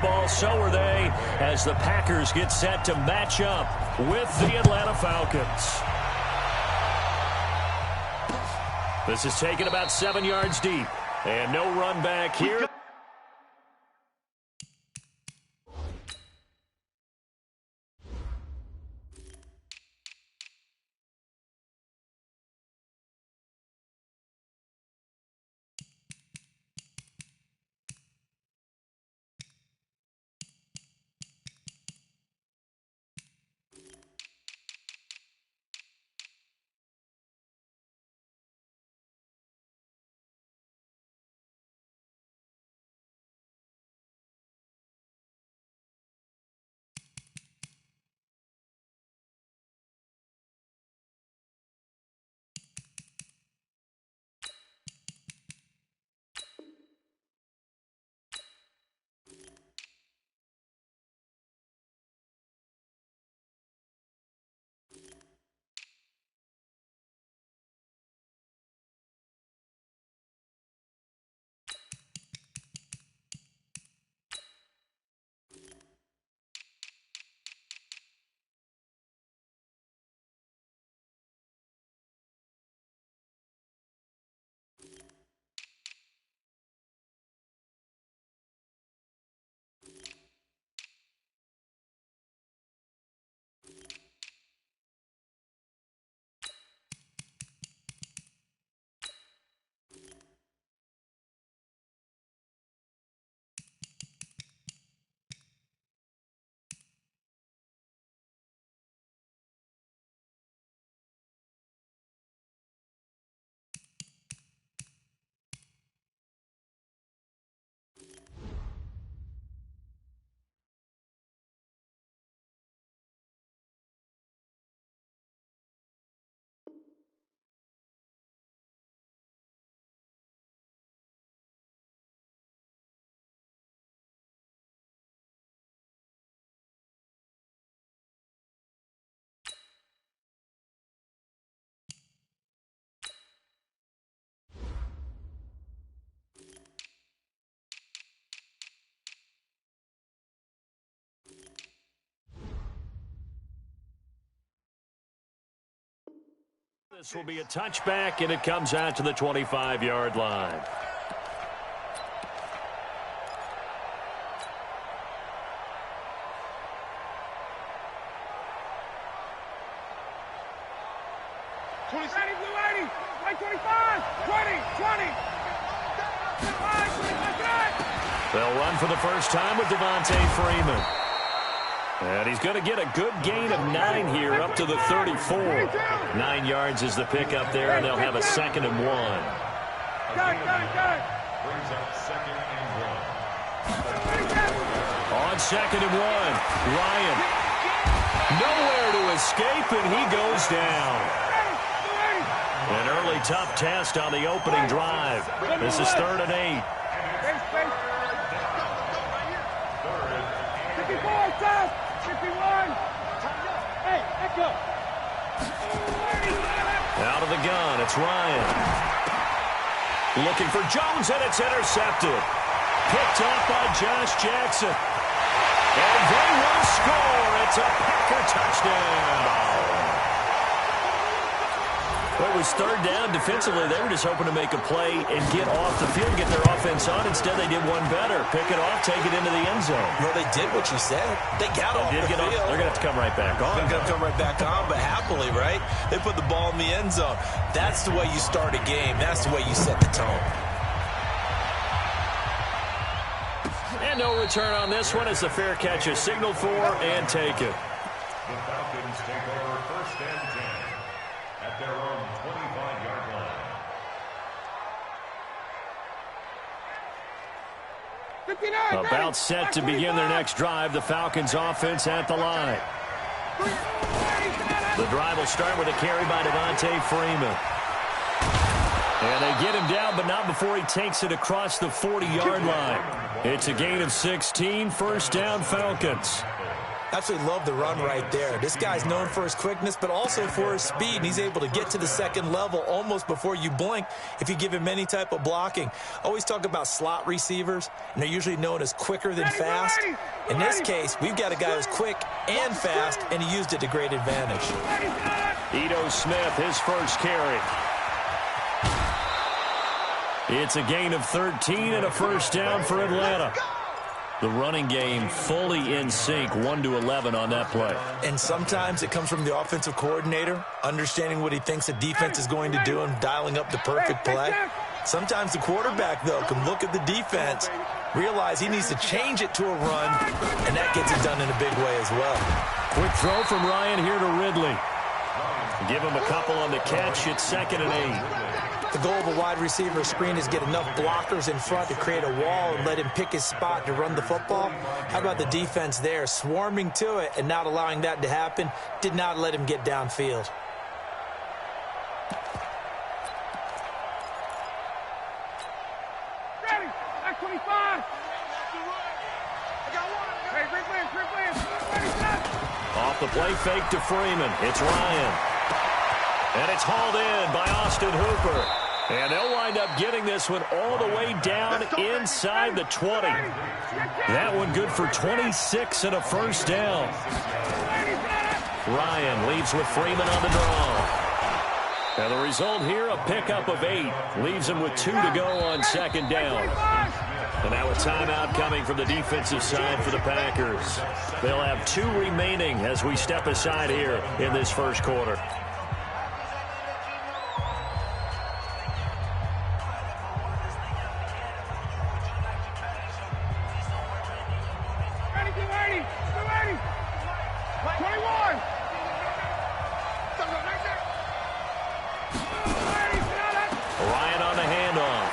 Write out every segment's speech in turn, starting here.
football. So are they, as the Packers get set to match up with the Atlanta Falcons. This is taken about 7 yards deep. And no run back here. This will be a touchback, and it comes out to the 25-yard line. They'll run for the first time with Devontae Freeman. And he's going to get a good gain of 9 here up to the 34. 9 yards is the pickup there, and they'll have a 2nd and 1. Brings up 2nd and 1. On 2nd and 1, Ryan. Nowhere to escape, and he goes down. An early tough test on the opening drive. This is 3rd and 8. Out of the gun, it's Ryan. Looking for Jones, and it's intercepted. Picked off by Josh Jackson. And they will score. It's a Packer touchdown. Well, it was 3rd down. Defensively, they were just hoping to make a play and get off the field, get their offense on. Instead, they did one better. Pick it off, take it into the end zone. Well, they did what you said. They got off the field. They're going to have to come right back on. They're going to come right back on, but happily, right? They put the ball in the end zone. That's the way you start a game. That's the way you set the tone. And no return on this one. It's a fair catch is signaled for and taken. The Falcons take over 1st and 10 at their own 25-yard line. About set to begin their next drive. The Falcons offense at the line. The drive will start with a carry by Devontae Freeman. And they get him down, but not before he takes it across the 40-yard line. It's a gain of 16, 1st down Falcons. Absolutely love the run right there. This guy's known for his quickness, but also for his speed, and he's able to get to the second level almost before you blink if you give him any type of blocking. Always talk about slot receivers, and they're usually known as quicker than fast. In this case, we've got a guy who's quick and fast, and he used it to great advantage. Ito Smith, his first carry. It's a gain of 13 and a first down for Atlanta. The running game fully in sync, 1-11 on that play. And sometimes it comes from the offensive coordinator, understanding what he thinks the defense is going to do and dialing up the perfect play. Sometimes the quarterback, though, can look at the defense, realize he needs to change it to a run, and that gets it done in a big way as well. Quick throw from Ryan here to Ridley. Give him a couple on the catch. It's 2nd and 8. The goal of a wide receiver screen is get enough blockers in front to create a wall and let him pick his spot to run the football. How about the defense there, swarming to it and not allowing that to happen? Did not let him get downfield. Ready, that's 25. Off the play fake to Freeman. It's Ryan. And it's hauled in by Austin Hooper. And they'll wind up getting this one all the way down inside the 20. That one good for 26 and a first down. Ryan leaves with Freeman on the draw. And the result here, a pickup of 8. Leaves him with 2 to go on 2nd down. And now a timeout coming from the defensive side for the Packers. They'll have 2 remaining as we step aside here in this first quarter.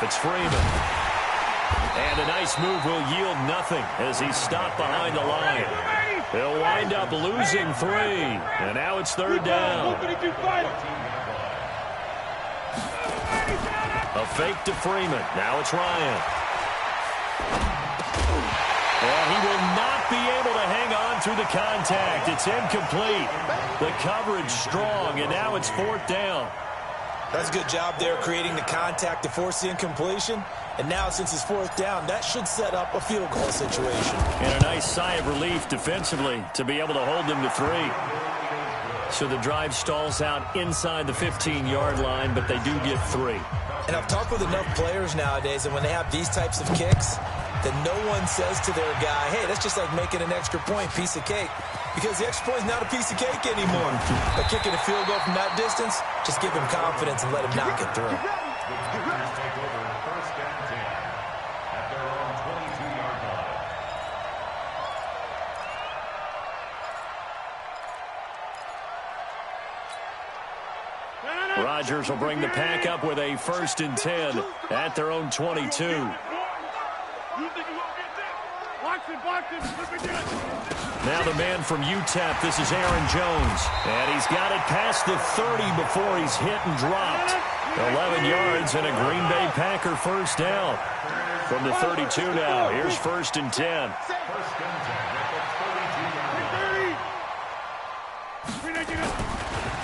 It's Freeman. And a nice move will yield nothing as he's stopped behind the line. He'll wind up losing 3. And now it's 3rd down. A fake to Freeman. Now it's Ryan. And he will not be able to hang on through the contact. It's incomplete. The coverage strong, and now it's 4th down. That's a good job there creating the contact to force the incompletion. And now, since it's 4th down, that should set up a field goal situation. And a nice sigh of relief defensively to be able to hold them to 3. So the drive stalls out inside the 15-yard line, but they do get 3. And I've talked with enough players nowadays, and when they have these types of kicks, that no one says to their guy, hey, that's just like making an extra point, piece of cake. Because the extra point is not a piece of cake anymore. But kicking a field goal from that distance, just give him confidence and let him knock it through. The Packers take over 1st and 10 at their own 22-yard line. Rodgers will bring the pack up with a 1st and 10 at their own 22. Now the man from UTEP, this is Aaron Jones. And he's got it past the 30 before he's hit and dropped. 11 yards and a Green Bay Packer first down. From the 32 now, here's 1st and 10.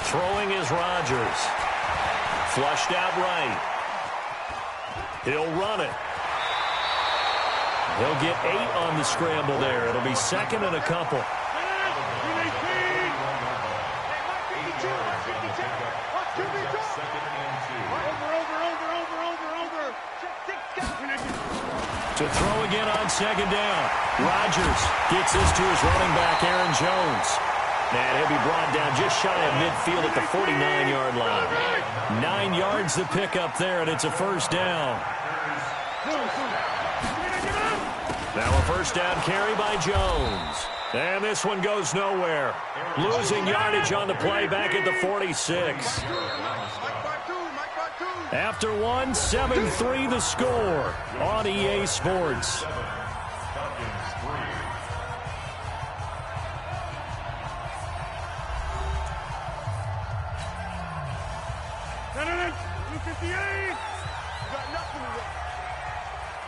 Throwing is Rodgers. Flushed out right. He'll run it. He'll get 8 on the scramble there. It'll be 2nd and a couple. To throw again on 2nd down. Rodgers gets this to his running back, Aaron Jones. And he'll be brought down just shy of midfield at the 49-yard line. 9 yards to pick up there, and it's a first down. Now a first down carry by Jones. And this one goes nowhere. Losing yardage on the play back at the 46. After 1, 7-3 the score on EA Sports.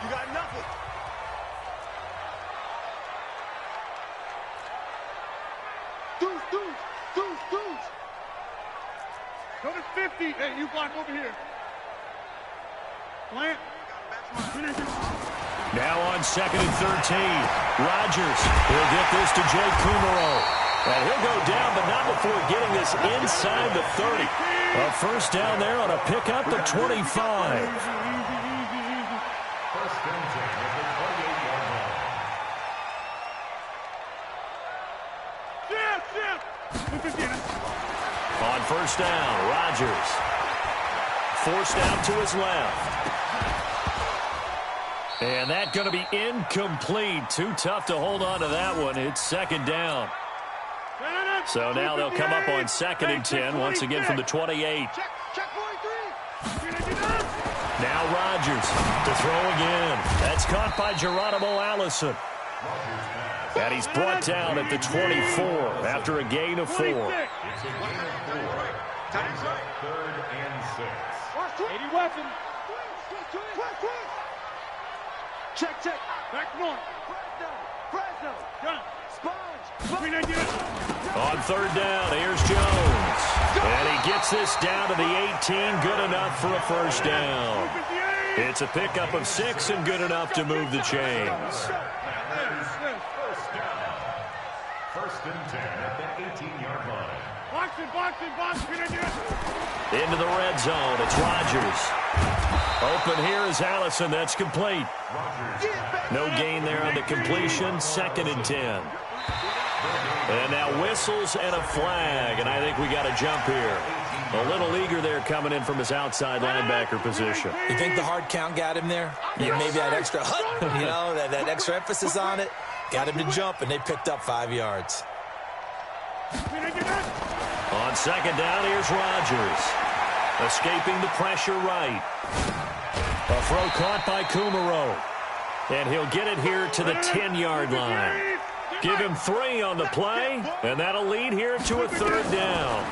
You got nothing. Go to 50. Hey, you block over here. Plant. Now on 2nd and 13. Rodgers will get this to Jay Kumaro. And he'll go down, but not before getting this inside the 30. A first down there on a pickup at 25. First and 10 at the 28-yard line. On first down, Rodgers. Forced out to his left. And that's going to be incomplete. Too tough to hold on to that one. It's 2nd down. So now they'll come up on 2nd and 10, once again from the 28. Now Rodgers to throw again. That's caught by Geronimo Allison. And he's brought down at the 24 after a gain of 4. It's a gain of 4. Brings up 3rd and 6. 80 weapon. Check. Back north. Fresno. Gun. Sponge. On 3rd down, here's Jones. And he gets this down to the 18. Good enough for a first down. It's a pickup of 6 and good enough to move the chains. First and 10 at the 18-yard line. Box. Into the red zone. It's Rodgers. Open here is Allison. That's complete. No gain there on the completion. 2nd and 10. And now whistles and a flag. And I think we got a jump here. A little eager there coming in from his outside linebacker position. You think the hard count got him there? Yeah, maybe that extra that extra emphasis on it got him to jump, and they picked up 5 yards. On 2nd down, here's Rodgers. Escaping the pressure right. A throw caught by Kumaro. And he'll get it here to the 10-yard line. Give him 3 on the play, and that'll lead here to a 3rd down.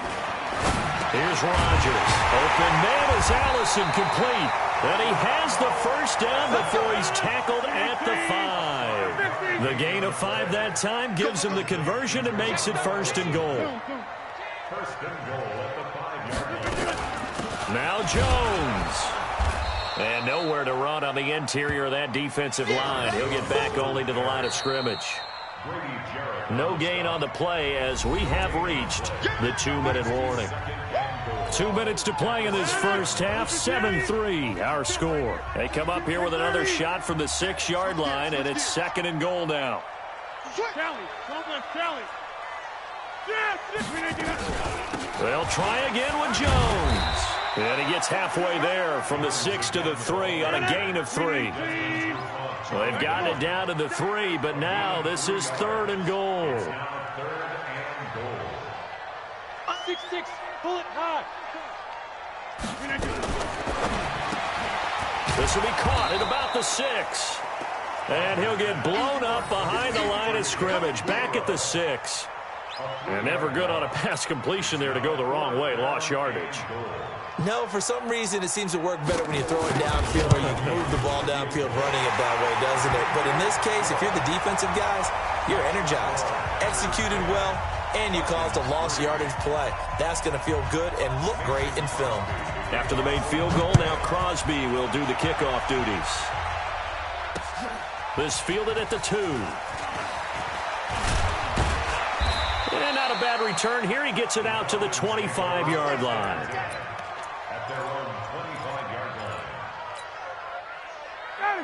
Here's Rodgers. Open man is Allison, complete. And he has the first down before he's tackled at the 5. The gain of 5 that time gives him the conversion and makes it 1st and goal. First and goal at the 5-yard line. Now Jones. And nowhere to run on the interior of that defensive line. He'll get back only to the line of scrimmage. No gain on the play as we have reached the 2-minute warning. 2 minutes to play in this first half. 7-3 our score. They come up here with another shot from the 6-yard line, and it's 2nd and goal now. They'll try again with Jones. And he gets halfway there from the 6 to the 3 on a gain of 3. Well, they've gotten it down to the 3, but now this is 3rd and goal. 6-6, pull it high. This will be caught at about the 6. And he'll get blown up behind the line of scrimmage, back at the 6. And never good on a pass completion there to go the wrong way. Lost yardage. No, for some reason, it seems to work better when you throw it downfield or you can move the ball downfield running it that way, doesn't it? But in this case, if you're the defensive guys, you're energized, executed well, and you caused a lost yardage play. That's going to feel good and look great in film. After the made field goal, now Crosby will do the kickoff duties. This fielded at the 2. And not a bad return here. He gets it out to the 25-yard line. At their own 25-yard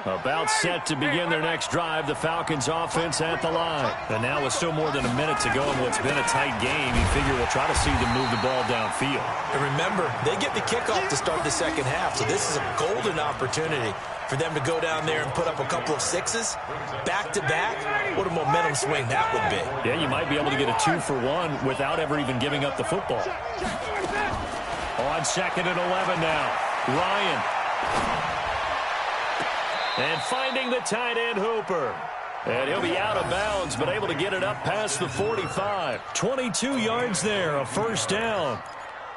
line. About set to begin their next drive, the Falcons offense at the line. And now with still more than a minute to go in what's been a tight game, you figure we'll try to see them move the ball downfield. And remember, they get the kickoff to start the second half, so this is a golden opportunity for them to go down there and put up a couple of 6s back-to-back. What a momentum swing that would be. Yeah, you might be able to get a 2-for-1 without ever even giving up the football. On 2nd and 11 now, Ryan. And finding the tight end Hooper. And he'll be out of bounds, but able to get it up past the 45. 22 yards there, a first down.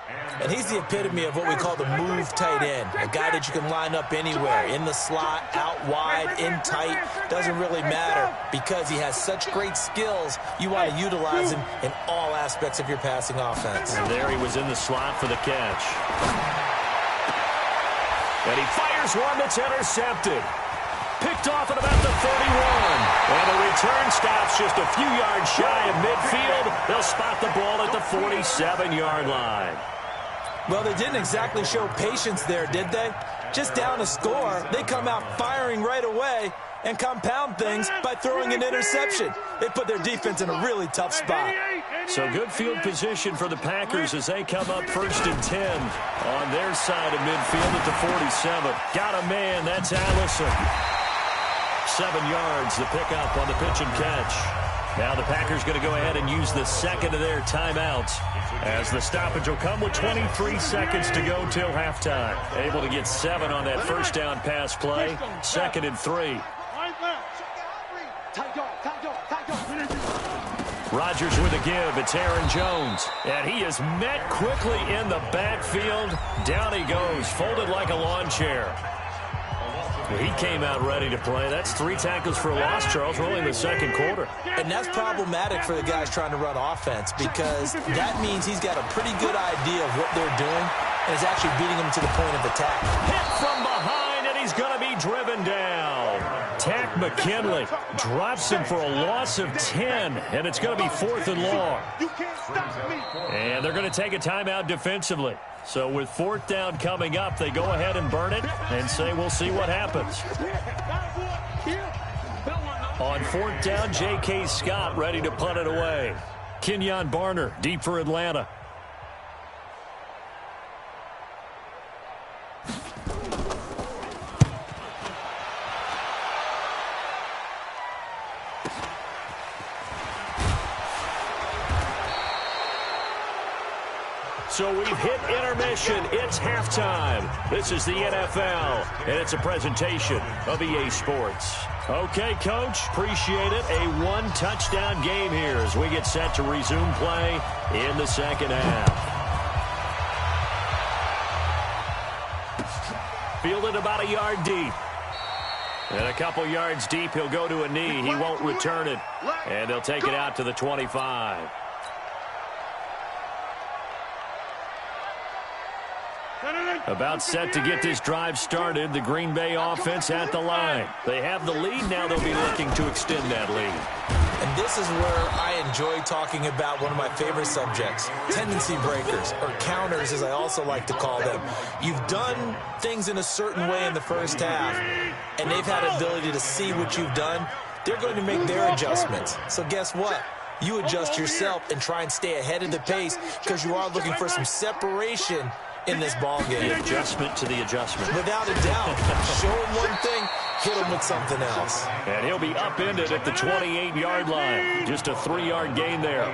And And he's the epitome of what we call the move tight end, a guy that you can line up anywhere, in the slot, out wide, in tight, doesn't really matter because he has such great skills. You want to utilize him in all aspects of your passing offense. And there he was in the slot for the catch. And he fires one that's intercepted. Picked off at about the 31. And the return stops just a few yards shy of midfield. They'll spot the ball at the 47-yard line. Well, they didn't exactly show patience there, did they? Just down a score, they come out firing right away and compound things by throwing an interception. They put their defense in a really tough spot. So good field position for the Packers as they come up 1st and 10 on their side of midfield at the 47. Got a man, that's Allison. 7 yards, the pickup on the pitch and catch. Now the Packers going to go ahead and use the second of their timeouts as the stoppage will come with 23 seconds to go till halftime. Able to get 7 on that first down pass play. 2nd and 3. Rodgers with a give. It's Aaron Jones. And he is met quickly in the backfield. Down he goes, folded like a lawn chair. He came out ready to play. That's 3 tackles for a loss, Charles, rolling the second quarter. And that's problematic for the guys trying to run offense because that means he's got a pretty good idea of what they're doing and is actually beating them to the point of attack. Hit from behind, and he's going to be driven down. Tack McKinley drops him for a loss of 10, and it's going to be 4th and long. And they're going to take a timeout defensively. So with 4th down coming up, they go ahead and burn it and say we'll see what happens. On 4th down, J.K. Scott ready to punt it away. Kenyon Barner deep for Atlanta. So we've hit intermission. It's halftime. This is the NFL, and it's a presentation of EA Sports. Okay, Coach, appreciate it. A 1-touchdown game here as we get set to resume play in the second half. Fielded about a yard deep. And a couple yards deep, he'll go to a knee. He won't return it. And they'll take it out to the 25. About set to get this drive started. The Green Bay offense at the line. They have the lead. Now they'll be looking to extend that lead. And this is where I enjoy talking about one of my favorite subjects, tendency breakers, or counters as I also like to call them. You've done things in a certain way in the first half, and they've had ability to see what you've done. They're going to make their adjustments. So guess what? You adjust yourself and try and stay ahead of the pace because you are looking for some separation in this ball game. The adjustment to the adjustment. Without a doubt. Show him one thing, hit him with something else. And he'll be upended at the 28-yard line. Just a 3-yard gain there.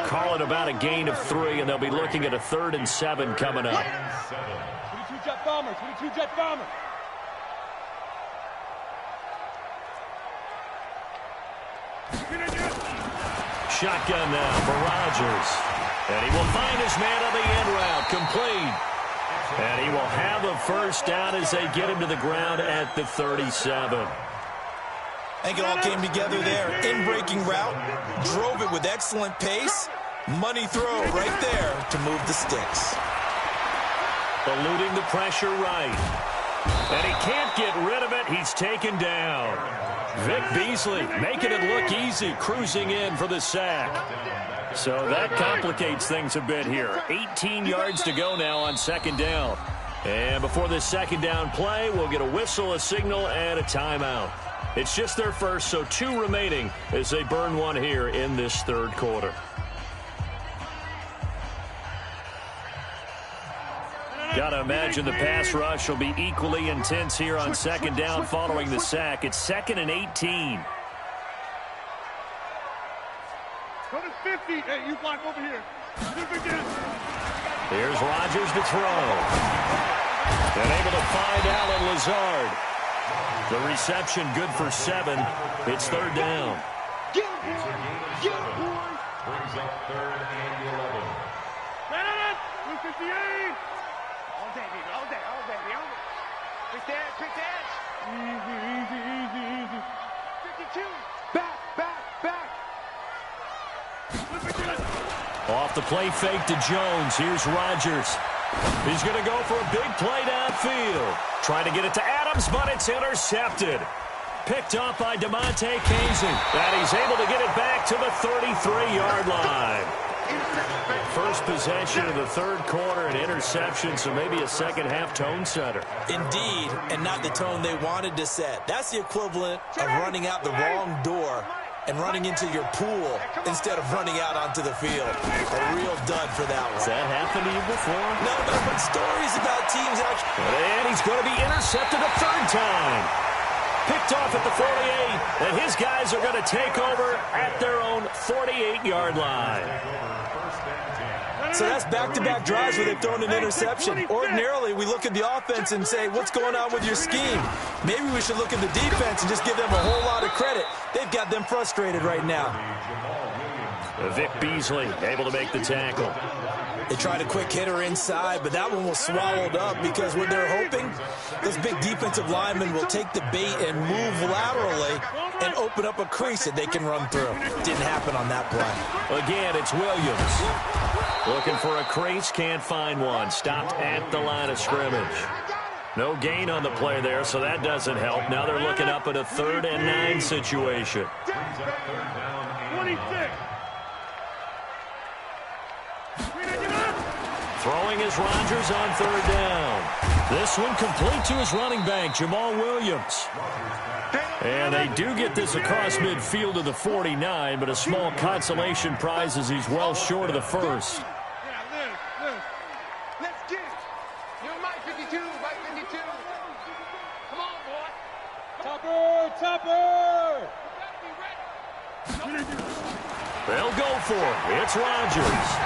Call it about a gain of 3, and they'll be looking at a 3rd and 7 coming up. 22 Jet Bomber, 22 Jet Bomber. Shotgun now for Rodgers. And he will find his man on the end route, complete. And he will have a first down as they get him to the ground at the 37. I think it all came together there. In-breaking route, drove it with excellent pace. Money throw right there to move the sticks. Eluding the pressure right. And he can't get rid of it. He's taken down. Vic Beasley making it look easy, cruising in for the sack. So that complicates things a bit here. 18 yards to go now on 2nd down. And before this 2nd down play, we'll get a whistle, a signal, and a timeout. It's just their first, so 2 remaining as they burn one here in this 3rd quarter. Got to imagine the pass rush will be equally intense here on 2nd down following the sack. It's 2nd and 18. Go to 50. Hey, you block over here. Here's Rodgers to throw. And able to find Allen Lazard. The reception good for 7. It's 3rd down. Brings up 3rd and 11. 258. All day, baby. All day. All day, baby. Quick dance. Quick dance. Easy. 52. Back. Off the play fake to Jones. Here's Rodgers. He's going to go for a big play downfield. Trying to get it to Adams, but it's intercepted. Picked off by DeMonte Casey. And he's able to get it back to the 33-yard line. First possession of the third quarter, an interception, so maybe a second-half tone setter. Indeed, and not the tone they wanted to set. That's the equivalent of running out the wrong door and running into your pool instead of running out onto the field. A real dud for that one. Has that happened to you before? No, but stories about teams actually. And he's going to be intercepted a third time. Picked off at the 48, and his guys are going to take over at their own 48-yard line. So that's back-to-back drives where they've thrown an interception. Ordinarily, we look at the offense and say, what's going on with your scheme? Maybe we should look at the defense and just give them a whole lot of credit. They've got them frustrated right now. Vic Beasley able to make the tackle. They tried a quick hitter inside, but that one was swallowed up because what they're hoping, those big defensive linemen will take the bait and move laterally and open up a crease that they can run through. Didn't happen on that play. Again, it's Williams. Looking for a crease, can't find one. Stopped at the line of scrimmage. No gain on the play there, so that doesn't help. Now they're looking up at a 3rd and 9 situation. 26. Throwing is Rodgers on 3rd down. This one complete to his running back, Jamal Williams. And they do get this across midfield to the 49, but a small consolation prize as he's well short of the first. Let's get it. You're Mike 52. Mike 52. Come on, boy. Topper. They'll go for it. It's Rodgers.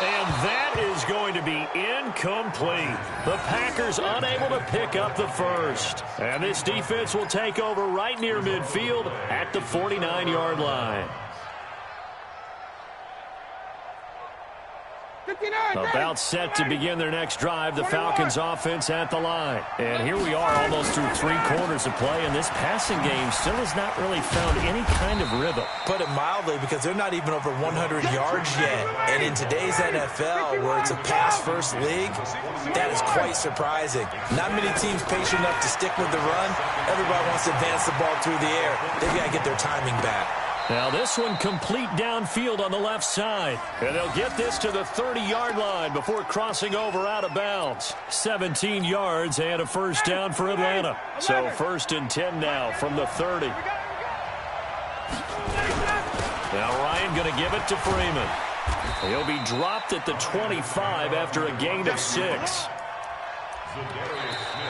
And that is going to be incomplete. The Packers unable to pick up the first. And this defense will take over right near midfield at the 49-yard line. About set to begin their next drive, the Falcons offense at the line. And here we are almost through 3 quarters of play, and this passing game still has not really found any kind of rhythm. Put it mildly, because they're not even over 100 yards yet. And in today's NFL, where it's a pass-first league, that is quite surprising. Not many teams patient enough to stick with the run. Everybody wants to advance the ball through the air. They've got to get their timing back. Now this one complete downfield on the left side. And they'll get this to the 30-yard line before crossing over out of bounds. 17 yards and a first down for Atlanta. So 1st and 10 now from the 30. Now Ryan going to give it to Freeman. He'll be dropped at the 25 after a gain of 6.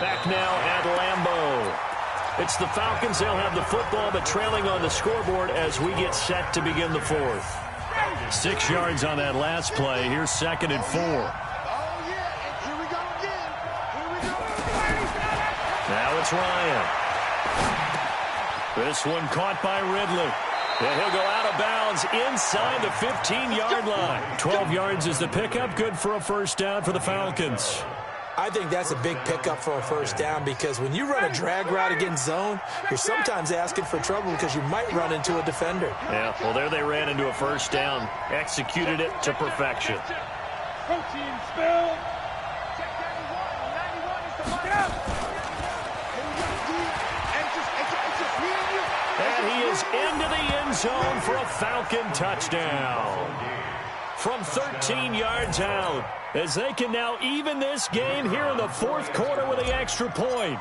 Back now at Lambeau. It's the Falcons. They'll have the football, but trailing on the scoreboard as we get set to begin the 4th. 6 yards on that last play. Here's 2nd and 4. Now it's Ryan. This one caught by Ridley. And he'll go out of bounds inside the 15-yard line. 12 yards is the pickup. Good for a first down for the Falcons. I think that's a big pickup for a first down, because when you run a drag route against zone, you're sometimes asking for trouble because you might run into a defender. Yeah, well, there they ran into a first down. Executed it to perfection. Protein spill. And he is into the end zone for a Falcon touchdown. From 13 yards out, as they can now even this game here in the 4th quarter with the extra point.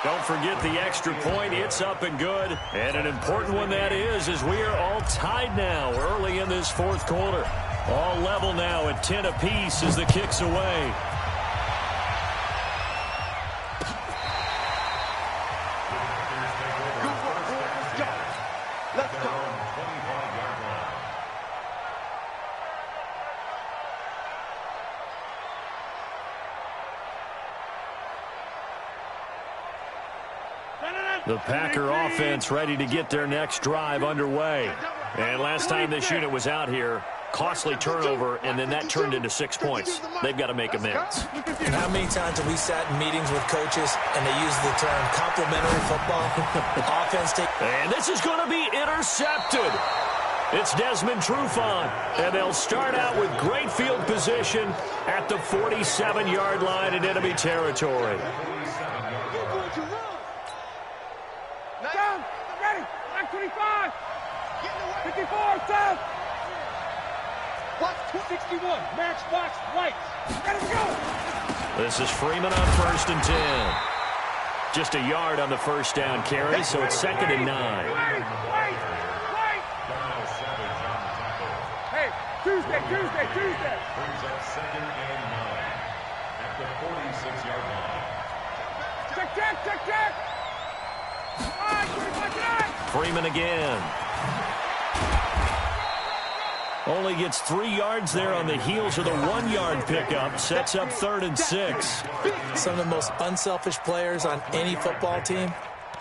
Don't forget the extra point. It's up and good. And an important one that is, as we are all tied now early in this 4th quarter. All level now at 10 apiece as the kick's away. The Packer offense ready to get their next drive underway. And last time this unit was out here, costly turnover, and then that turned into 6 points. They've got to make amends. And how many times have we sat in meetings with coaches and they use the term complementary football? Offense take. And this is going to be intercepted. It's Desmond Trufant, and they'll start out with great field position at the 47-yard line in enemy territory. Down, ready, back 25, 54, down. Watch 61, match box right. Ready to go. This is Freeman on 1st and 10. Just a yard on the first down carry, so it's 2nd and 9. Wait. Hey, Tuesday. Brings up 2nd and 9 at the 46-yard line. Check. All right, 25. Freeman again. Only gets 3 yards there on the heels of the 1-yard pickup. Sets up 3rd and 6. Some of the most unselfish players on any football team,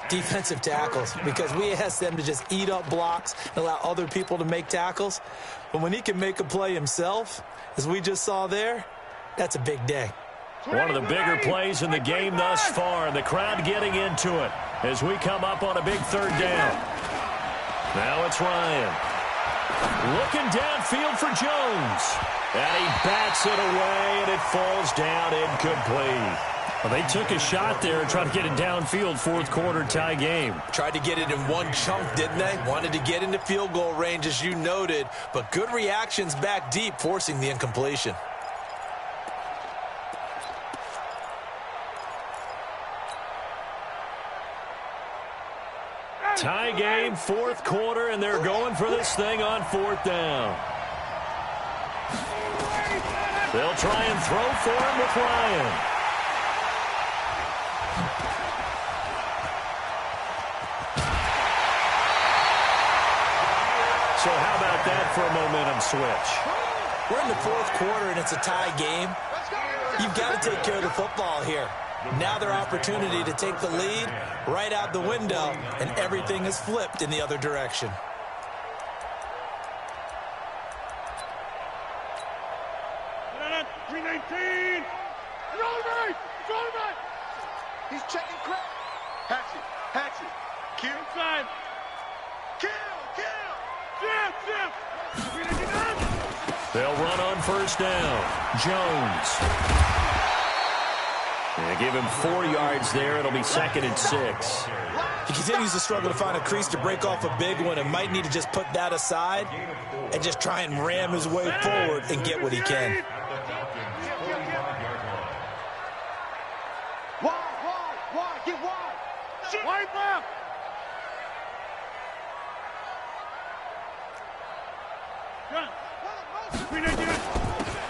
defensive tackles, because we ask them to just eat up blocks and allow other people to make tackles. But when he can make a play himself, as we just saw there, that's a big day. One of the bigger plays in the game thus far, and the crowd getting into it as we come up on a big 3rd down. Now it's Ryan. Looking downfield for Jones. And he bats it away, and it falls down incomplete. Well, they took a shot there and tried to get it downfield. 4th quarter tie game. Tried to get it in one chunk, didn't they? Wanted to get into field goal range, as you noted, but good reactions back deep, forcing the incompletion. Tie game, 4th quarter, and they're going for this thing on 4th down. They'll try and throw for him with Ryan. So how about that for a momentum switch? We're in the 4th quarter, and it's a tie game. You've got to take care of the football here. Now their opportunity to take the lead right out the window, and everything is flipped in the other direction. He's checking crack. Hatchet. Kill. Inside. Kill. Jim. They'll run on 1st down. Jones. They give him 4 yards there. It'll be 2nd and 6. He continues to struggle to find a crease to break off a big one, and might need to just put that aside and just try and ram his way forward and get what he can. Wide. Get wide. Wide left.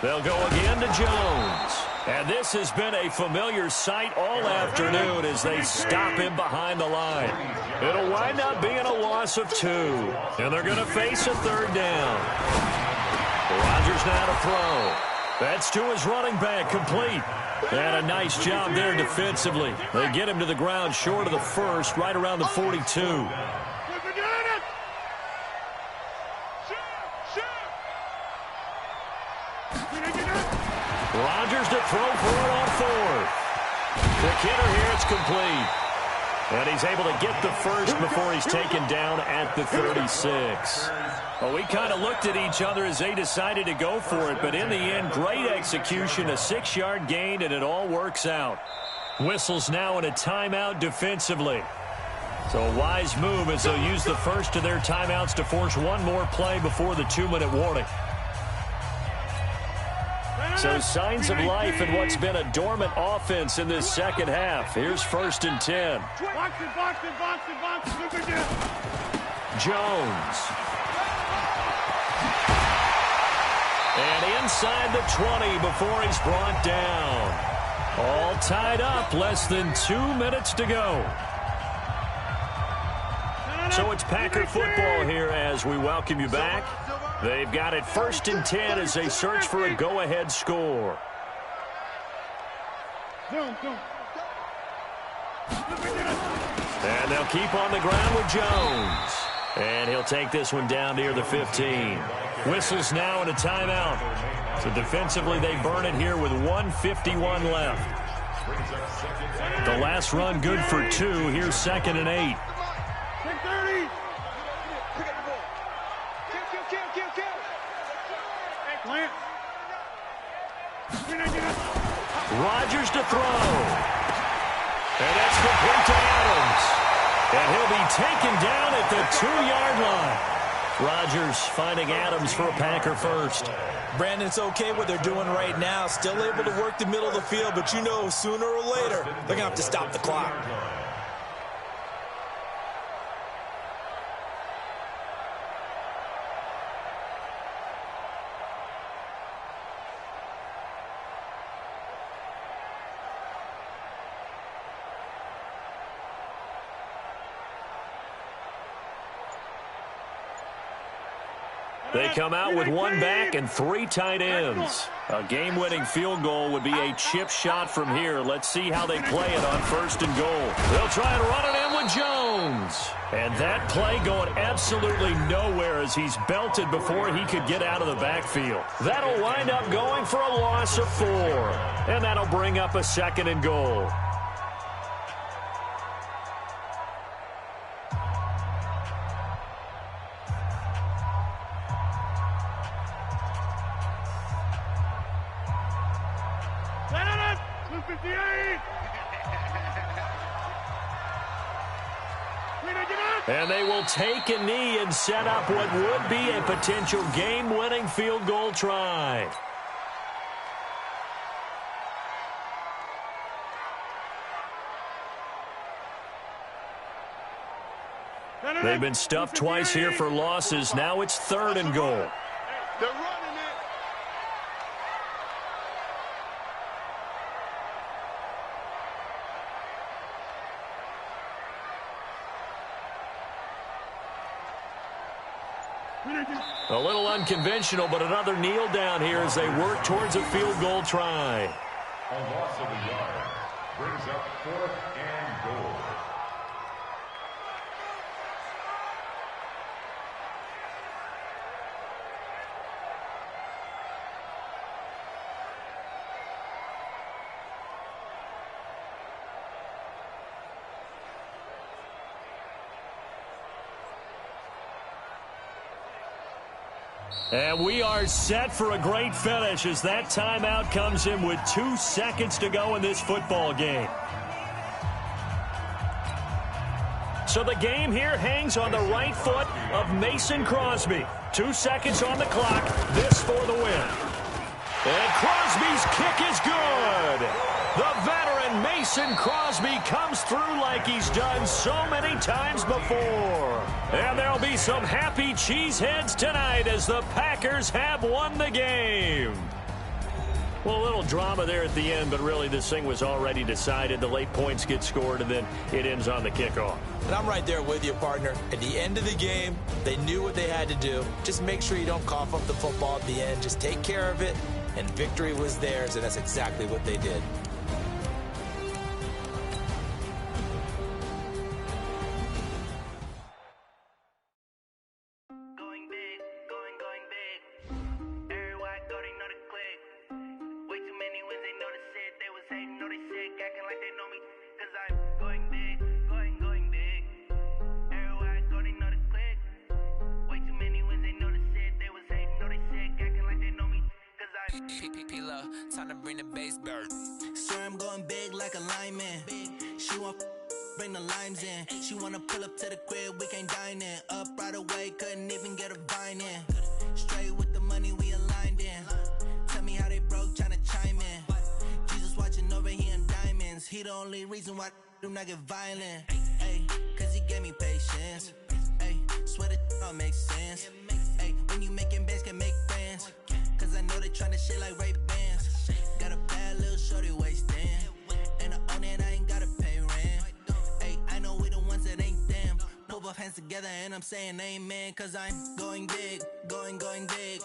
They'll go again to Jones. And this has been a familiar sight all afternoon as they stop him behind the line. It'll wind up being a loss of 2. And they're going to face a 3rd down. Rodgers now to throw. That's to his running back, complete. And a nice job there defensively. They get him to the ground short of the 1st, right around the 42. Rodgers to throw for it on 4th. The kidder here, it's complete. And he's able to get the 1st before he's taken down at the 36. Well, we kind of looked at each other as they decided to go for it, but in the end, great execution, a 6-yard gain, and it all works out. Whistles now in a timeout defensively. So a wise move as they'll use the first of their timeouts to force one more play before the 2-minute warning. So signs of life in what's been a dormant offense in this second half. Here's 1st and 10. Box it. Jones. And inside the 20 before he's brought down. All tied up, less than 2 minutes to go. So it's Packer football here as we welcome you back. They've got it 1st and 10 as they search for a go-ahead score. And they'll They'll keep on the ground with Jones. And he'll take this one down near the 15. Whistles now and a timeout. So defensively, they burn it here with 1:51 left. The last run good for 2. Here's 2nd and 8. 10-30. Rodgers to throw. And that's complete to Adams. And he'll be taken down at the 2-yard line. Rodgers finding Adams for a Packer first. Brandon, it's okay what they're doing right now. Still able to work the middle of the field, but you know sooner or later they're going to have to stop the clock. They come out with 1 back and 3 tight ends. A game-winning field goal would be a chip shot from here. Let's see how they play it on 1st and goal. They'll try and run it in with Jones. And that play going absolutely nowhere as he's belted before he could get out of the backfield. That'll wind up going for a loss of 4. And that'll bring up a 2nd and goal. And they will take a knee and set up what would be a potential game-winning field goal try. They've been stuffed twice here for losses. Now it's 3rd and goal. They're running it. A little unconventional, but another kneel down here as they work towards a field goal try. A loss of a yard brings up 4th and goal. And we are set for a great finish as that timeout comes in with 2 seconds to go in this football game. So the game here hangs on the right foot of Mason Crosby. 2 seconds on the clock. This for the win. And Crosby's kick is good. The veteran Mason Crosby comes through like he's done so many times before. And there'll be some happy cheeseheads tonight as the Packers have won the game. Well, a little drama there at the end, but really this thing was already decided. The late points get scored, and then it ends on the kickoff. And I'm right there with you, partner. At the end of the game, they knew what they had to do. Just make sure you don't cough up the football at the end. Just take care of it, and victory was theirs, and that's exactly what they did. Time to bring the bass bird. Swear I'm going big like a lineman. She want bring the limes in. She wanna pull up to the crib, we can't dine in. Up right away, couldn't even get a vine in. Straight with the money we aligned in. Tell me how they broke, tryna chime in. Jesus watching over here in diamonds. He the only reason why I do not get violent. Ay, cause he gave me patience. Ay, swear that all makes sense. Ay, when you making bands can make friends. Cause I know they tryna shit like Ray-Bans. Got a bad little shorty wasting. And I own it, I ain't gotta pay rent. Ay, I know we the ones that ain't them. Move our hands together and I'm saying amen. Cause I'm going big, going big.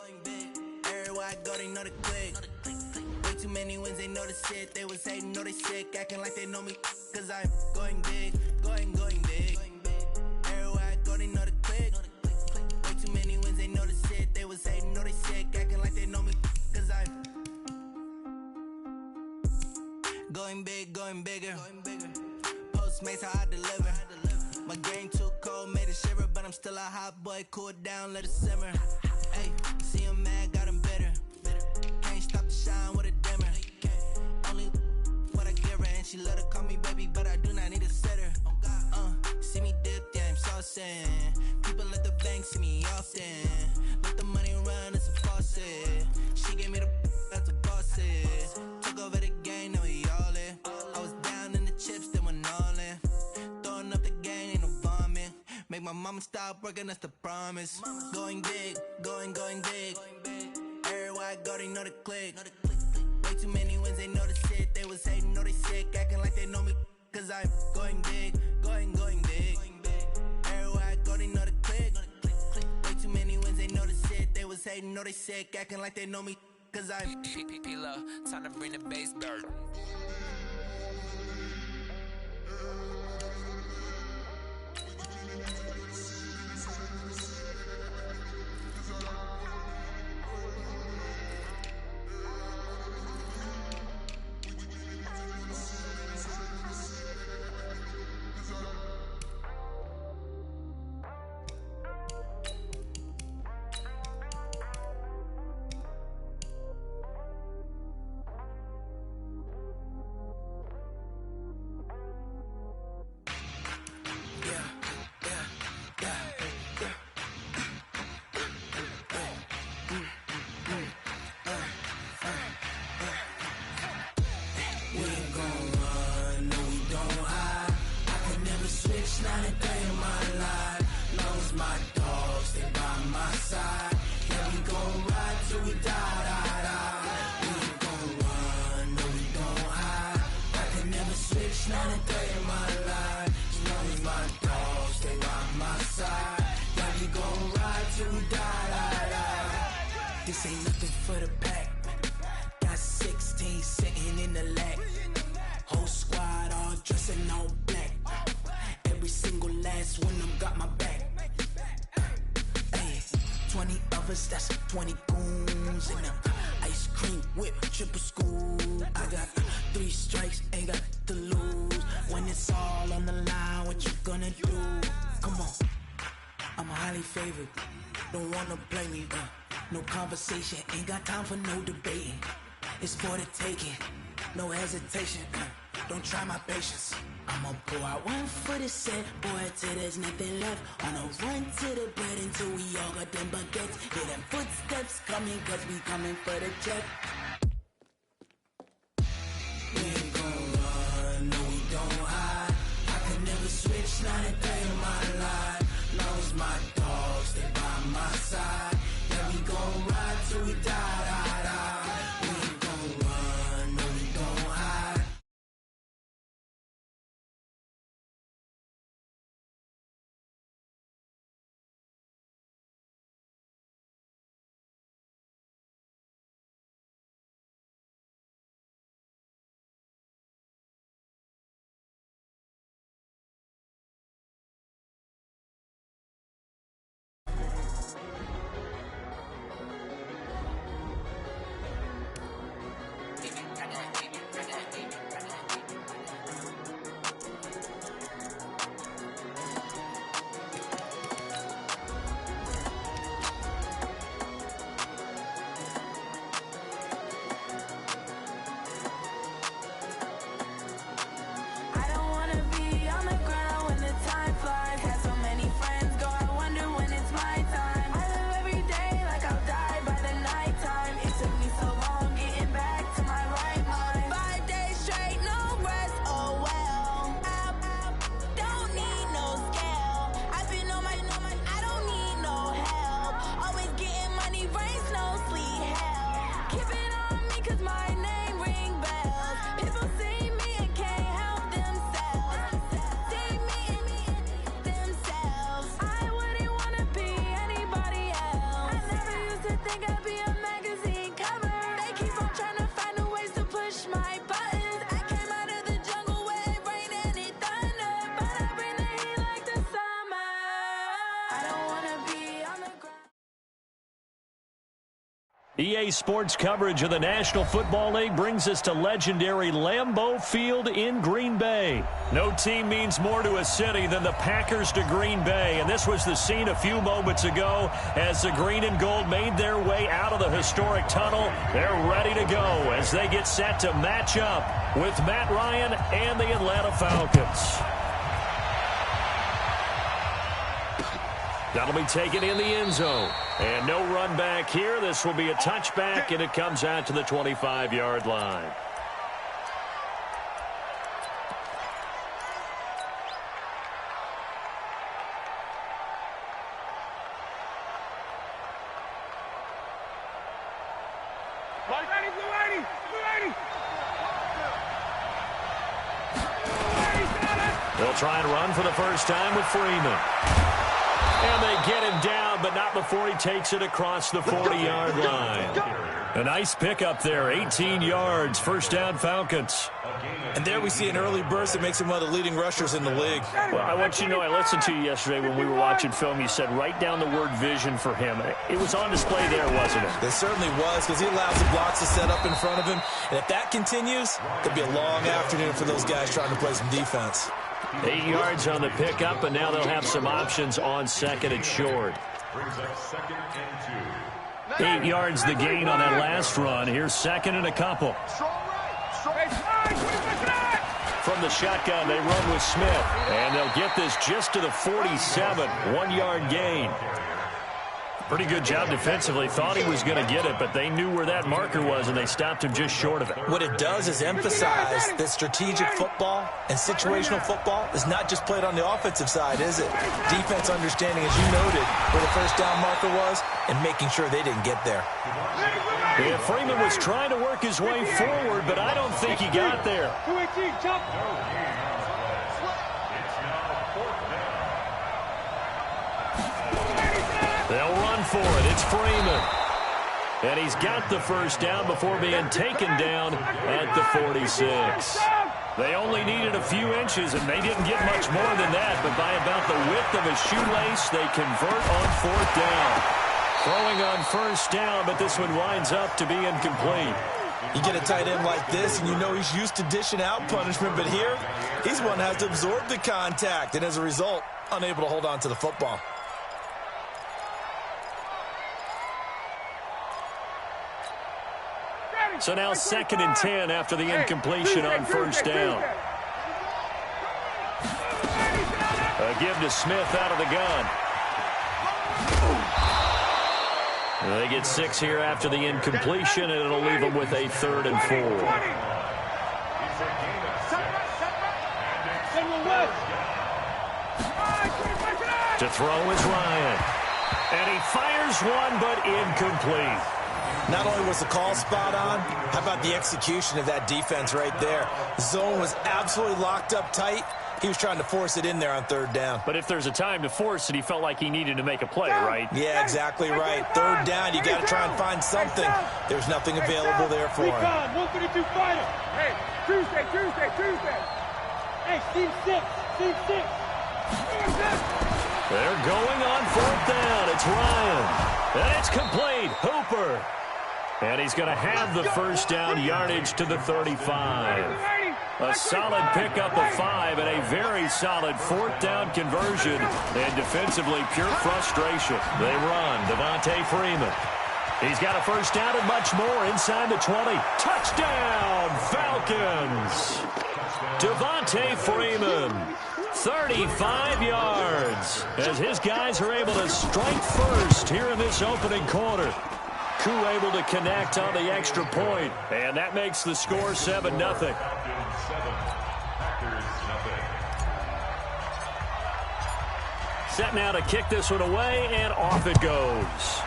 Everywhere I go, they know the click. Way too many wins, they know the shit. They was hating, know they sick, acting like they know me. Cause I'm going big, going big. going big, going bigger. Postmates, how I deliver. My game too cold, made it shiver, but I'm still a hot boy. Cool it down, let it simmer. Hey, see him mad, got him bitter. Can't stop the shine with a dimmer. Only what I give her, and she love to call me baby, but I do not need a sitter. See me dip, yeah, I'm saucing. People at the bank see me often. Let the money run, it's a faucet. She gave me the that's a boss is. Took over the game, now we all in. I was down in the chips, then went all in. Throwing up the game, ain't no bombing. Make my mama stop working, that's the promise. Going big, going big. Everywhere I go, they know the click. Way too many wins, they know the shit. They was hating, know they sick, acting like they know me. Cause I'm going big, going big. Everywhere I go, they know the click. Way too many wins, they know the shit. They was hating, know they sick, acting like they know me. Cause I'm P-P-P-Love, time to bring the bass bird. This ain't nothing for the pack. Got 16 sitting in the lag. Whole squad all dressing all black. Every single last one of them got my back. Hey, 20 of us, that's 20 goons in them. Ice cream whip, triple school. I got 3 strikes, ain't got to lose. When it's all on the line, what you gonna do? Come on, I'm highly favored. Don't wanna play me, no conversation, ain't got time for no debating. It's for the taking, no hesitation. Don't try my patience. I'ma pull out one for the set, boy, till there's nothing left. On a run to the bread until we all got them baguettes. Hear them footsteps coming, cause we coming for the check. We ain't gon' run, no we don't hide. I could never switch, not a day in my life. Long as my dogs, stay by my side. Yeah, we gon' ride till we die. EA Sports coverage of the National Football League brings us to legendary Lambeau Field in Green Bay. No team means more to a city than the Packers to Green Bay, and this was the scene a few moments ago as the green and gold made their way out of the historic tunnel. They're ready to go as they get set to match up with Matt Ryan and the Atlanta Falcons. That'll be taken in the end zone. And no run back here. This will be a touchback, and it comes out to the 25-yard line. They'll try and run for the first time with Freeman. And they get him down, but not before he takes it across the 40-yard line. A nice pickup there, 18 yards, first down Falcons. And there we see an early burst that makes him one of the leading rushers in the league. Well, I want you to know, I listened to you yesterday when we were watching film. You said write down the word vision for him. It was on display there, wasn't it? It certainly was, because he allows the blocks to set up in front of him. And if that continues, it'll be a long afternoon for those guys trying to play some defense. 8 yards on the pickup, and now they'll have some options on second and short. 8 yards the gain on that last run. Here's second and a couple. From the shotgun, they run with Smith, and they'll get this just to the 47, 1-yard gain. Pretty good job defensively. Thought he was going to get it, but they knew where that marker was, and they stopped him just short of it. What it does is emphasize that strategic football and situational football is not just played on the offensive side, is it? Defense understanding, as you noted, where the first down marker was and making sure they didn't get there. Yeah, Freeman was trying to work his way forward, but I don't think he got there. They'll run for it. It's Freeman. And he's got the first down before being taken down at the 46. They only needed a few inches, and they didn't get much more than that. But by about the width of a shoelace, they convert on fourth down. Throwing on first down, but this one winds up to be incomplete. You get a tight end like this, and you know he's used to dishing out punishment. But here, he's one that has to absorb the contact, and as a result, unable to hold on to the football. So now second and 10 after the incompletion on first down. A give to Smith out of the gun. They get 6 here after the incompletion, and it'll leave them with a 3rd and 4. To throw is Ryan. And he fires one, but incomplete. Not only was the call spot on, how about the execution of that defense right there? The zone was absolutely locked up tight. He was trying to force it in there on third down. But if there's a time to force it, he felt like he needed to make a play, right? Yeah, exactly right. Third down, you got to try and find something. There's nothing available there for him. 152 fighter. Hey, Tuesday. Hey, Steve 6. They're going on fourth down. It's Ryan. And it's complete. Hooper. And he's going to have the first down yardage to the 35. A solid pickup of 5 and a very solid fourth down conversion. And defensively, pure frustration. They run. Devontae Freeman. He's got a first down and much more inside the 20. Touchdown, Falcons. Devontae Freeman. 35 yards as his guys are able to strike first here in this opening quarter. Koo able to connect on the extra point, and that makes the score 7-0. Set now to kick this one away, and off it goes.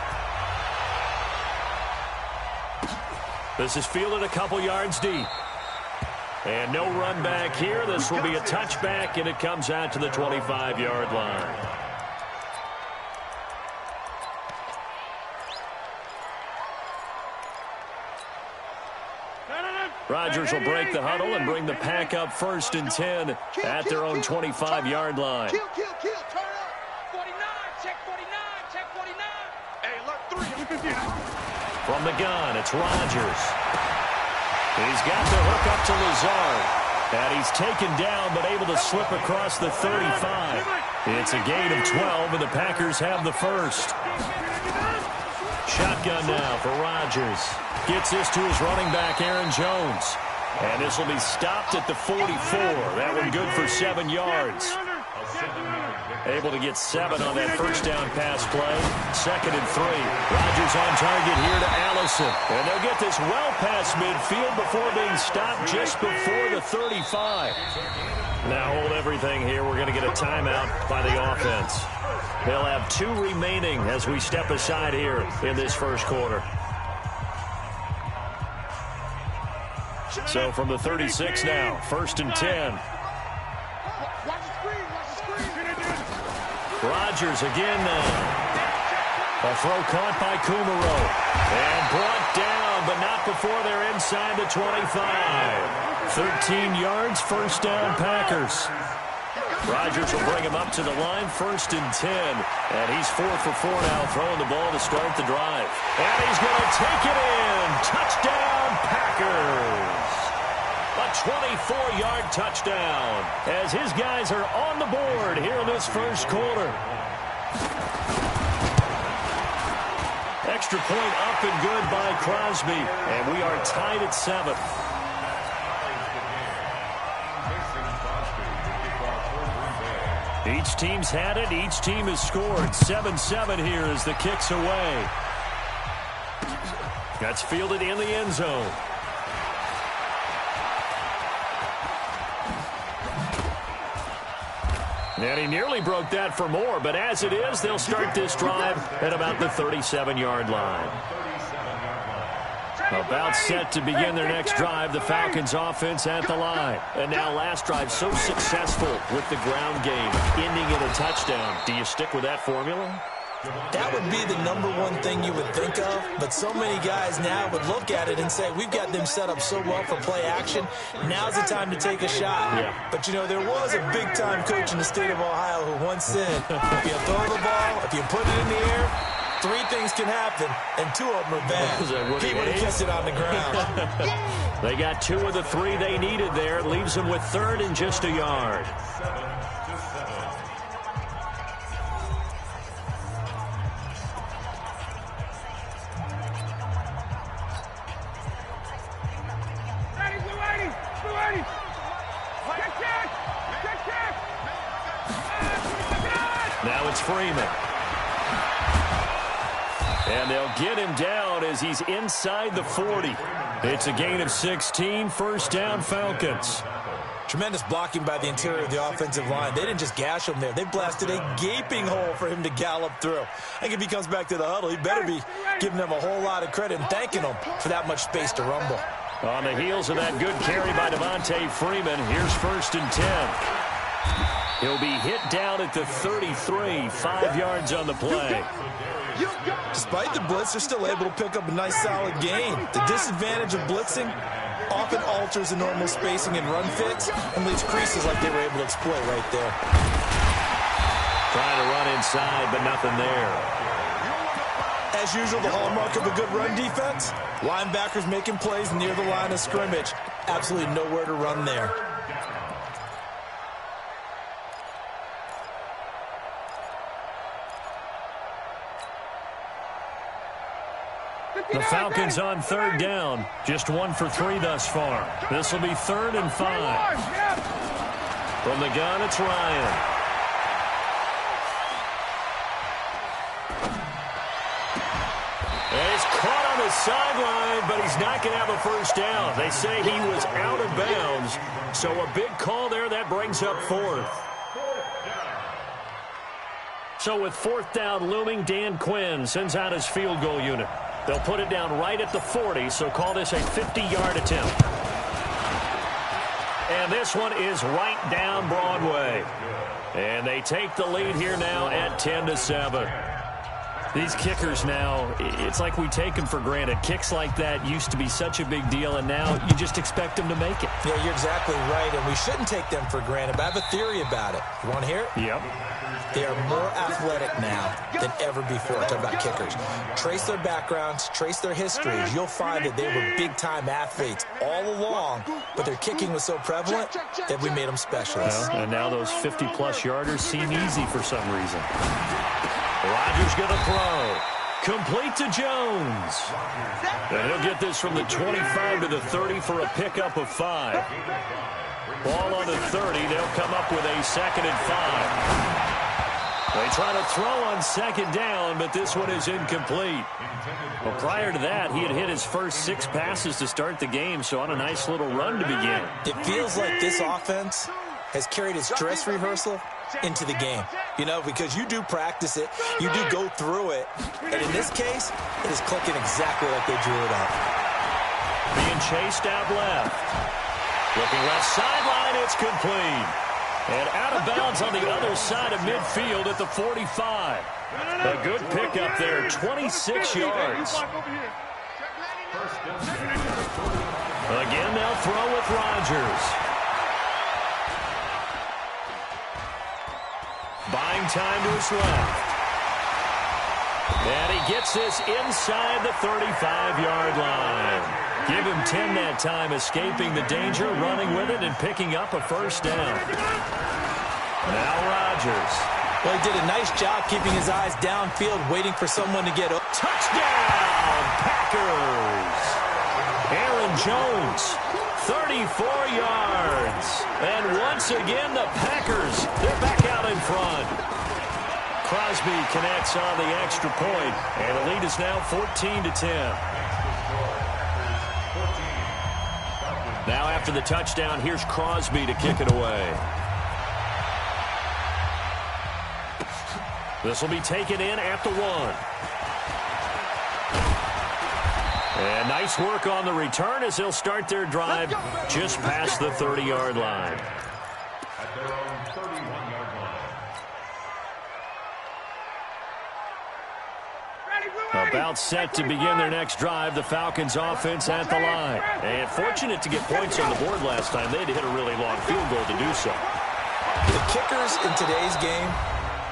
This is fielded a couple yards deep. And no run back here. This will be a touchback, and it comes out to the 25-yard line. Rodgers will break the huddle and bring the pack up 1st and 10 at their own 25-yard line. Turn up. 49, check 49. Hey, look, 3. From the gun, it's Rodgers. He's got the hook up to Lazard. And he's taken down, but able to slip across the 35. It's a gain of 12, and the Packers have the first. Shotgun now for Rodgers. Gets this to his running back, Aaron Jones. And this will be stopped at the 44. That one good for 7 yards. Able to get 7 on that first down pass play. 2nd and 3. Rodgers on target here to Allison. And they'll get this well past midfield before being stopped just before the 35. Now hold everything here. We're going to get a timeout by the offense. They'll have 2 remaining as we step aside here in this first quarter. So from the 36 now, 1st and 10. Rodgers again now. A throw caught by Kumaro. And brought down, but not before they're inside the 25. 13 yards, first down Packers. Rodgers will bring him up to the line, 1st and 10. And he's 4 for 4 now, throwing the ball to start the drive. And he's going to take it in. Touchdown Packers. A 24-yard touchdown as his guys are on the board here in this first quarter. Extra point up and good by Crosby. And we are tied at 7. Each team's had it. Each team has scored. 7-7 here as the kick's away. That's fielded in the end zone. And he nearly broke that for more, but as it is, they'll start this drive at about the 37-yard line. About set to begin their next drive, the Falcons offense at the line. And now last drive so successful with the ground game, ending in a touchdown. Do you stick with that formula? That would be the #1 thing you would think of, but so many guys now would look at it and say, we've got them set up so well for play action, now's the time to take a shot. Yeah. But, you know, there was a big-time coach in the state of Ohio who once said, if you throw the ball, if you put it in the air, 3 things can happen, and 2 of them are bad. He would have kept it on the ground. They got 2 of the 3 they needed there. Leaves them with 3rd and just a yard. Now it's Freeman. And they'll get him down as he's inside the 40. It's a gain of 16, first down Falcons. Tremendous blocking by the interior of the offensive line. They didn't just gash him there. They blasted a gaping hole for him to gallop through. I think if he comes back to the huddle, he better be giving them a whole lot of credit and thanking them for that much space to rumble. On the heels of that good carry by Devontae Freeman, here's 1st and 10. He'll be hit down at the 33, 5 yards on the play. Despite the blitz, they're still able to pick up a nice solid gain. The disadvantage of blitzing often alters the normal spacing and run fits and leaves creases like they were able to exploit right there. Trying to run inside, but nothing there. As usual, the hallmark of a good run defense, linebackers making plays near the line of scrimmage. Absolutely nowhere to run there. The Falcons on 3rd down. Just 1 for 3 thus far. This will be 3rd and 5. From the gun, it's Ryan. And he's caught on the sideline, but he's not going to have a first down. They say he was out of bounds. So a big call there. That brings up 4th. So with 4th down looming, Dan Quinn sends out his field goal unit. They'll put it down right at the 40, so call this a 50-yard attempt. And this one is right down Broadway. And they take the lead here now at 10-7. These kickers now, it's like we take them for granted. Kicks like that used to be such a big deal, and now you just expect them to make it. Yeah, you're exactly right, and we shouldn't take them for granted, but I have a theory about it. You want to hear it? Yep. They are more athletic now than ever before. Talk about kickers. Trace their backgrounds, trace their histories. You'll find that they were big-time athletes all along, but their kicking was so prevalent that we made them specialists. Well, and now those 50-plus yarders seem easy for some reason. Rodgers going to throw. Complete to Jones. And he'll get this from the 25 to the 30 for a pickup of 5. Ball on the 30. They'll come up with a 2nd and 5. They try to throw on 2nd down, but this one is incomplete. Well, prior to that, he had hit his first 6 passes to start the game, so on a nice little run to begin. It feels like this offense has carried its dress rehearsal into the game, you know, because you do practice it, you do go through it, and in this case, it is clicking exactly like they drew it up. Being chased out left. Looking left sideline, it's complete. And out of bounds on the other side of midfield at the 45. A good pickup there, 26 yards. Again, they'll throw with Rodgers. Buying time to his left. And he gets this inside the 35-yard line. Give him 10 that time, escaping the danger, running with it, and picking up a 1st down. Now Rodgers. Well, he did a nice job keeping his eyes downfield, waiting for someone to get up. Touchdown, Packers! Aaron Jones, 34 yards. And once again, the Packers, they're back out in front. Crosby connects on the extra point, and the lead is now 14-10. Now after the touchdown, here's Crosby to kick it away. This will be taken in at the 1. And nice work on the return as they'll start their drive just past the 30-yard line. At their own 31-yard line. About set to begin their next drive, the Falcons offense at the line. And fortunate to get points on the board last time. They had to hit a really long field goal to do so. The kickers in today's game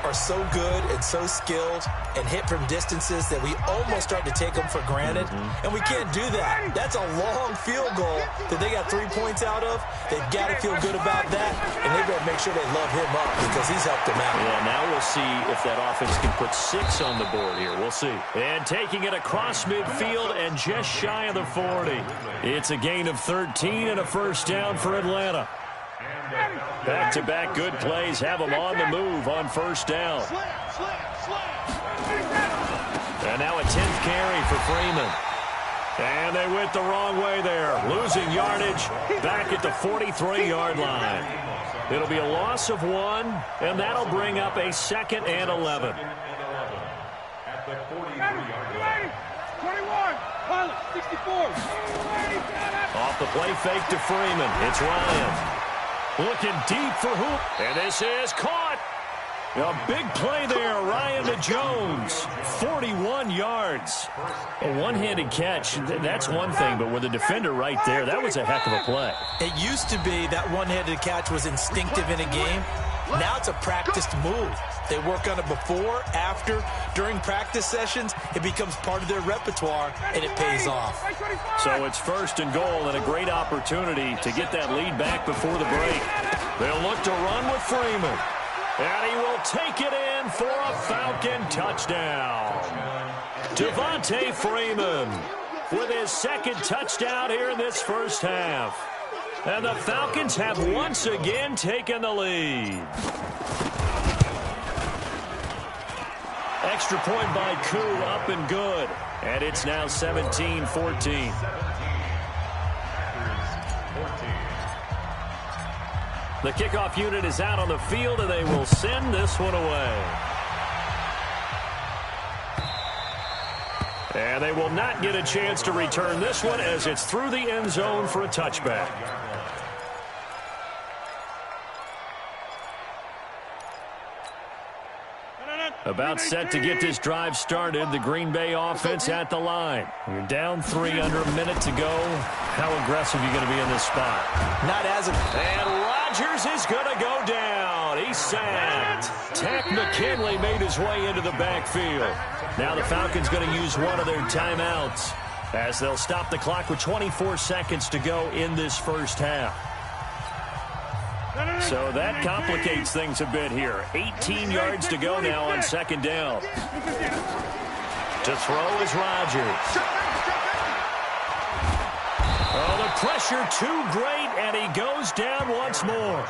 are so good and so skilled and hit from distances that we almost start to take them for granted, and we can't do that. That's a long field goal that they got 3 points out of. They've got to feel good about that, and they better make sure they love him up because he's helped them out. Yeah, now we'll see if that offense can put 6 on the board here. We'll see. And taking it across midfield and just shy of the 40. It's a gain of 13 and a 1st down for Atlanta. Back-to-back good plays have them on the move on 1st down. And now a 10th carry for Freeman. And they went the wrong way there. Losing yardage back at the 43-yard line. It'll be a loss of 1, and that'll bring up a 2nd and 11. At the 43-yard line. 21, pilot, 64. Off the play fake to Freeman. It's Ryan. Looking deep for Hoop. And this is caught. A big play there, Ryan to Jones. 41 yards. A one-handed catch, that's one thing, but with the defender right there, that was a heck of a play. It used to be that one-handed catch was instinctive in a game. Now it's a practiced move. They work on it before, after, during practice sessions. It becomes part of their repertoire, and it pays off. So it's 1st and goal and a great opportunity to get that lead back before the break. They'll look to run with Freeman. And he will take it in for a Falcon touchdown. Devontae Freeman with his 2nd touchdown here in this 1st half. And the Falcons have once again taken the lead. Extra point by Koo, up and good. And it's now 17-14. The kickoff unit is out on the field, and they will send this one away. And they will not get a chance to return this one as it's through the end zone for a touchback. About set to get this drive started. The Green Bay offense at the line. You're down 3 under a minute to go. How aggressive are you going to be in this spot? Not as aggressive. And Rodgers is going to go down. He's sacked. Tack McKinley made his way into the backfield. Now the Falcons going to use one of their timeouts as they'll stop the clock with 24 seconds to go in this first half. So that complicates things a bit here. 18 yards to go now on second down. To throw is Rodgers. Oh, the pressure too great, and he goes down once more.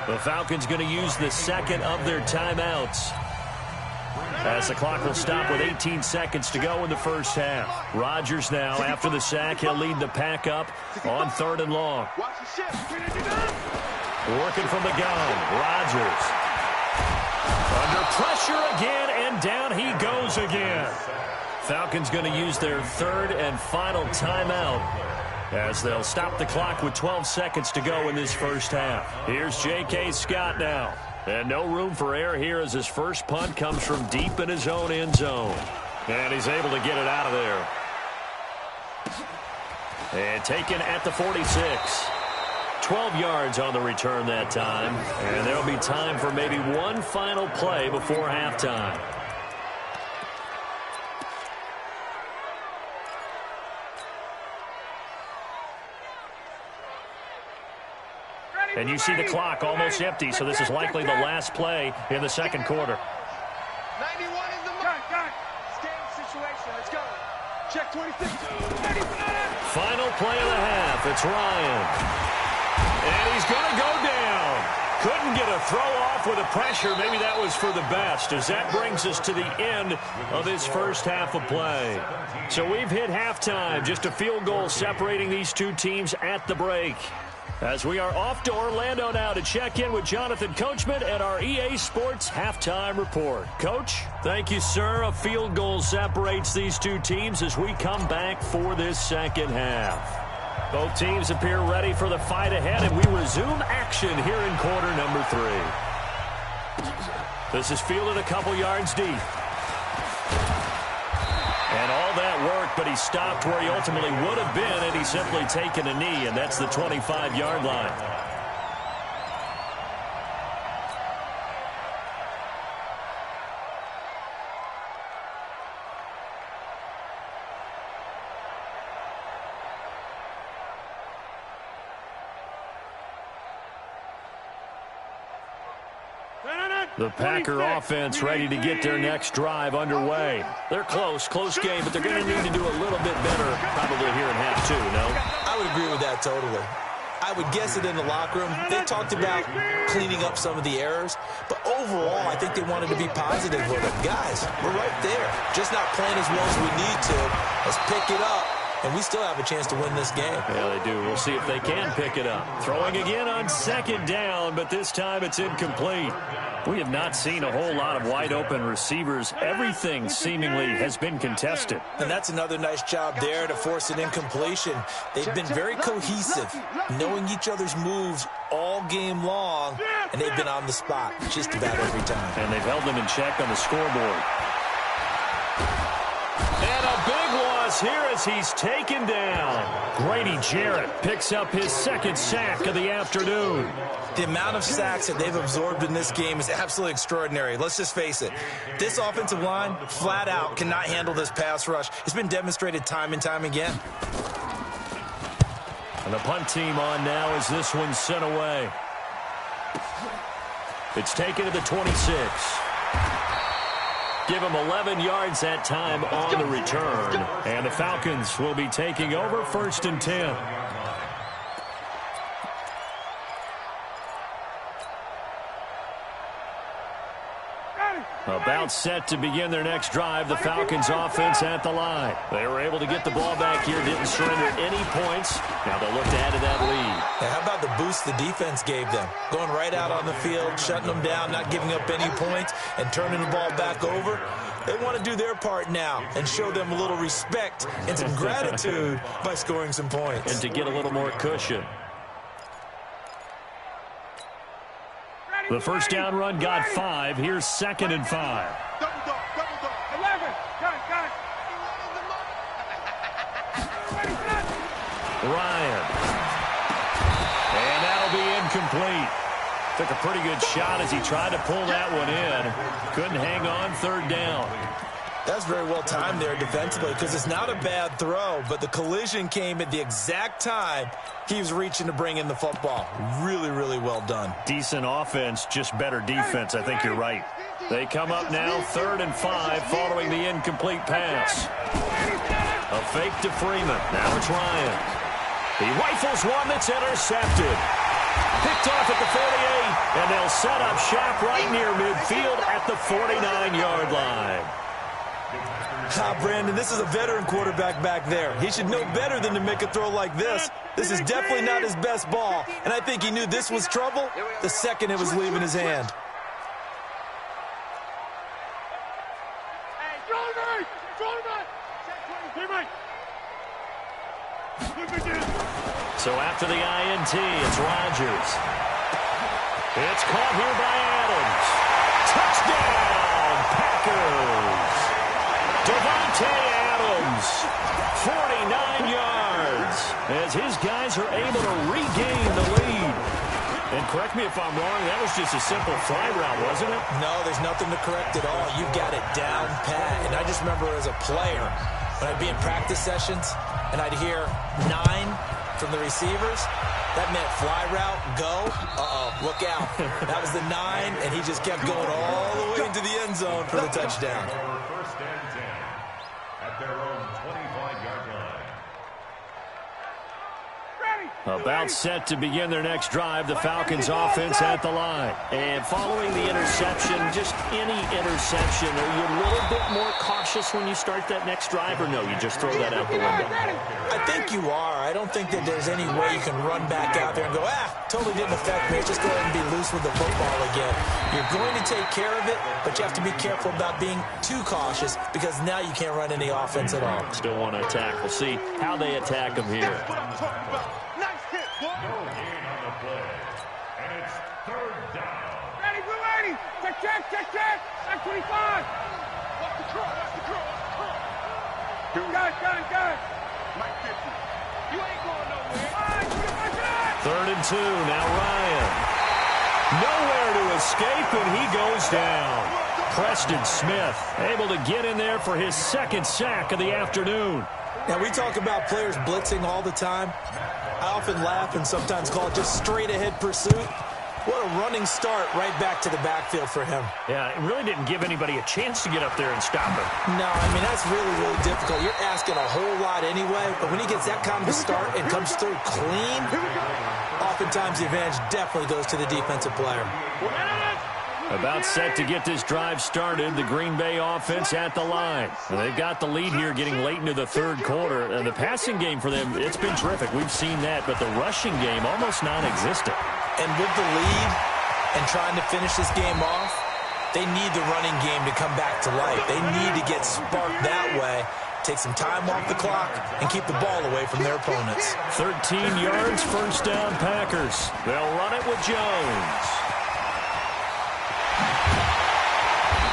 The Falcons going to use the second of their timeouts as the clock will stop with 18 seconds to go in the first half. Rodgers now, after the sack, he'll lead the pack up on 3rd and long. Working from the gun, Rodgers. Under pressure again, and down he goes again. Falcons going to use their 3rd and final timeout as they'll stop the clock with 12 seconds to go in this first half. Here's J.K. Scott now. And no room for error here as his first punt comes from deep in his own end zone. And he's able to get it out of there. And taken at the 46. 12 yards on the return that time. And there'll be time for maybe one final play before halftime. And you see the clock almost empty, so this is likely the last play in the second quarter. 91 is the mark. Game situation. Let's go. Check 26. Final play of the half. It's Ryan. And he's going to go down. Couldn't get a throw off with the pressure. Maybe that was for the best, as that brings us to the end of this first half of play. So we've hit halftime. Just a field goal separating these two teams at the break. As we are off to Orlando now to check in with Jonathan Coachman at our EA Sports Halftime Report. Coach, thank you, sir. A field goal separates these two teams as we come back for this second half. Both teams appear ready for the fight ahead, and we resume action here in quarter number 3. This is fielded a couple yards deep. And all that work, but he stopped where he ultimately would have been, and he's simply taken a knee, and that's the 25-yard line. The Packer offense ready to get their next drive underway. They're close game, but they're going to need to do a little bit better probably here in half 2, no? I would agree with that totally. I would guess it in the locker room. They talked about cleaning up some of the errors, but overall, I think they wanted to be positive with it. Guys, we're right there. Just not playing as well as we need to. Let's pick it up. And we still have a chance to win this game. Yeah, they do. We'll see if they can pick it up. Throwing again on second down, but this time it's incomplete. We have not seen a whole lot of wide-open receivers. Everything seemingly has been contested. And that's another nice job there to force an incompletion. They've been very cohesive, knowing each other's moves all game long, and they've been on the spot just about every time. And they've held them in check on the scoreboard. And a big loss here as he's taken down. Grady Jarrett picks up his second sack of the afternoon. The amount of sacks that they've absorbed in this game is absolutely extraordinary. Let's just face it. This offensive line, flat out, cannot handle this pass rush. It's been demonstrated time and time again. And the punt team on now as this one's sent away. It's taken to the 26. Give him 11 yards that time on the return. And the Falcons will be taking over 1st and 10. About set to begin their next drive, the Falcons offense at the line. They were able to get the ball back here, didn't surrender any points. Now they'll look to add to that lead. And how about the boost the defense gave them? Going right out on the field, shutting them down, not giving up any points, and turning the ball back over. They want to do their part now and show them a little respect and some gratitude by scoring some points. And to get a little more cushion. The first down run got 5. Here's 2nd and 5. Ryan. And that'll be incomplete. Took a pretty good shot as he tried to pull that one in. Couldn't hang on, third down. That's very well timed there defensively because it's not a bad throw, but the collision came at the exact time he was reaching to bring in the football. Really, really well done. Decent offense, just better defense. I think you're right. They come up now, 3rd and 5, following the incomplete pass. A fake to Freeman. Now it's Ryan. He rifles one that's intercepted. Picked off at the 48, and they'll set up shop right near midfield at the 49-yard line. Brandon, this is a veteran quarterback back there. He should know better than to make a throw like this. This is definitely not his best ball, and I think he knew this was trouble the second it was leaving his hand. So after the INT, it's Rodgers. It's caught here by Adams. Touchdown, Packers. Devontae Adams, 49 yards, as his guys are able to regain the lead. And correct me if I'm wrong, that was just a simple fly route, wasn't it? No, there's nothing to correct at all. You've got it down pat. And I just remember as a player, when I'd be in practice sessions, and I'd hear 9 from the receivers, that meant fly route, go, look out. That was the 9, and he just kept going all the way into the end zone for the touchdown. First and 10 at their own 25-yard line. About set to begin their next drive, the Falcons offense at the line. And following the interception, just any interception, are you a little bit more cautious when you start that next drive, or no, you just throw that out the window? I think you are. I don't think that there's any way you can run back out there and go, totally didn't affect me. Just go ahead and be loose with the football again. You're going to take care of it, but you have to be careful about being too cautious because now you can't run any offense at all. Still want to attack. We'll see how they attack them here. No gain on the play. And it's 3rd down. Ready, we're ready. Check. Back 25. Watch the cross. Got it. Mike 50. You ain't going nowhere. 3rd and 2. Now Ryan. Nowhere to escape, and he goes down. Preston Smith able to get in there for his 2nd sack of the afternoon. Now, we talk about players blitzing all the time. I often laugh and sometimes call it just straight-ahead pursuit. What a running start right back to the backfield for him. Yeah, it really didn't give anybody a chance to get up there and stop him. No, I mean, that's really, really difficult. You're asking a whole lot anyway, but when he gets that kind of a start and comes through clean, oftentimes the advantage definitely goes to the defensive player. About set to get this drive started, the Green Bay offense at the line. And they've got the lead here getting late into the 3rd quarter. And the passing game for them, it's been terrific. We've seen that, but the rushing game almost non-existent. And with the lead and trying to finish this game off, they need the running game to come back to life. They need to get sparked that way, take some time off the clock, and keep the ball away from their opponents. 13 yards, 1st down Packers. They'll run it with Jones.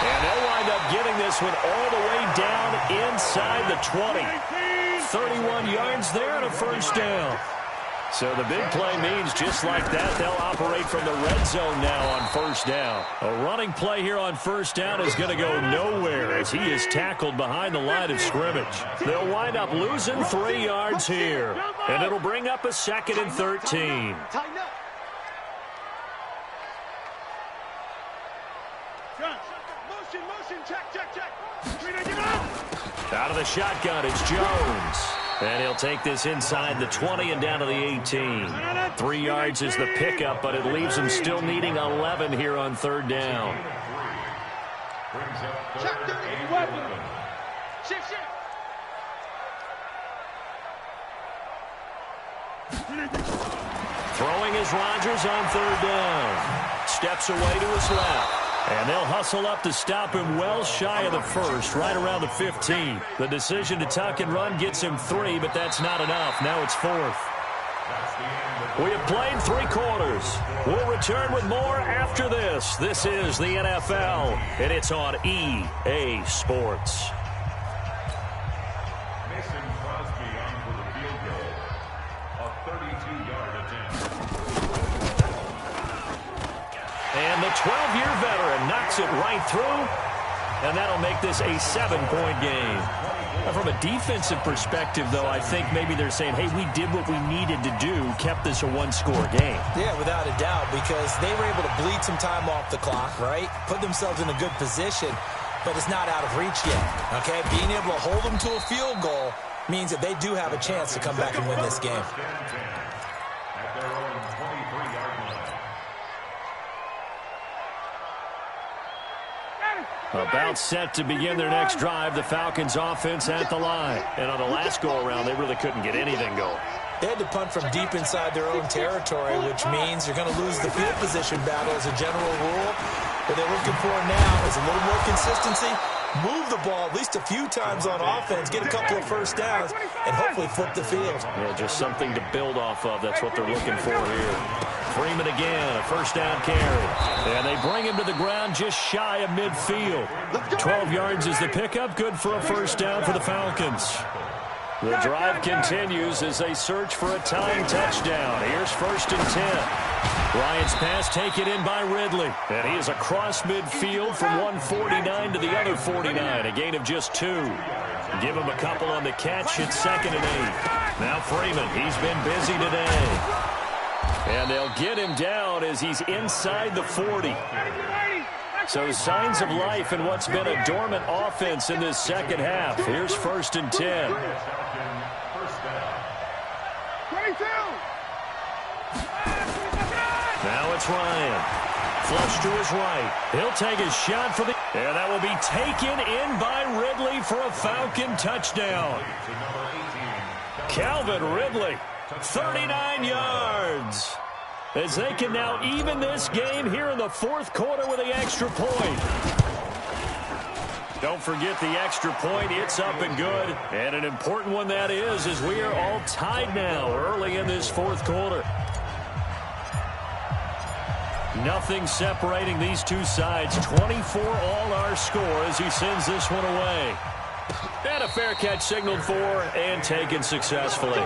And they'll wind up getting this one all the way down inside the 20. 31 yards there and a 1st down. So the big play means just like that, they'll operate from the red zone now on 1st down. A running play here on 1st down is going to go nowhere as he is tackled behind the line of scrimmage. They'll wind up losing 3 yards here. And it'll bring up a 2nd and 13. Out of the shotgun, it's Jones. And he'll take this inside the 20 and down to the 18. 3 yards is the pickup, but it leaves him still needing 11 here on 3rd down. Throwing is Rodgers on 3rd down. Steps away to his left. And they'll hustle up to stop him well shy of the 1st, right around the 15. The decision to tuck and run gets him 3, but that's not enough. Now it's 4th. We have played 3 quarters. We'll return with more after this. This is the NFL, and it's on EA Sports. Mason Crosby on for the field goal. puts it right through, and that'll make this a 7-point game. Now, from a defensive perspective, though, I think maybe they're saying, hey, we did what we needed to do, kept this a one-score game. Yeah, without a doubt, because they were able to bleed some time off the clock, right? Put themselves in a good position, but it's not out of reach yet, okay? Being able to hold them to a field goal means that they do have a chance to come back and win this game. At their own 23-yard line. About set to begin their next drive, the Falcons offense at the line. And on the last go-around, they really couldn't get anything going. They had to punt from deep inside their own territory, which means you're going to lose the field position battle as a general rule. What they're looking for now is a little more consistency, move the ball at least a few times on offense, get a couple of first downs, and hopefully flip the field. Yeah, just something to build off of. That's what they're looking for here. Freeman again, a first down carry. And they bring him to the ground just shy of midfield. 12 yards is the pickup, good for a first down for the Falcons. The drive continues as they search for a tying touchdown. Here's 1st and 10. Bryant's pass taken in by Ridley. And he is across midfield from 149 to the other 49, a gain of just 2. Give him a couple on the catch. It's 2nd and 8. Now Freeman, he's been busy today. And they'll get him down as he's inside the 40. So signs of life in what's been a dormant offense in this second half. Here's 1st and 10. 22. Now it's Ryan. Flush to his right. He'll take his shot for the... And that will be taken in by Ridley for a Falcon touchdown. Calvin Ridley, 39 yards. As they can now even this game here in the 4th quarter with the extra point. Don't forget the extra point. It's up and good. And an important one that is, as we are all tied now early in this 4th quarter. Nothing separating these two sides. 24 all our score as he sends this one away. And a fair catch signaled for and taken successfully.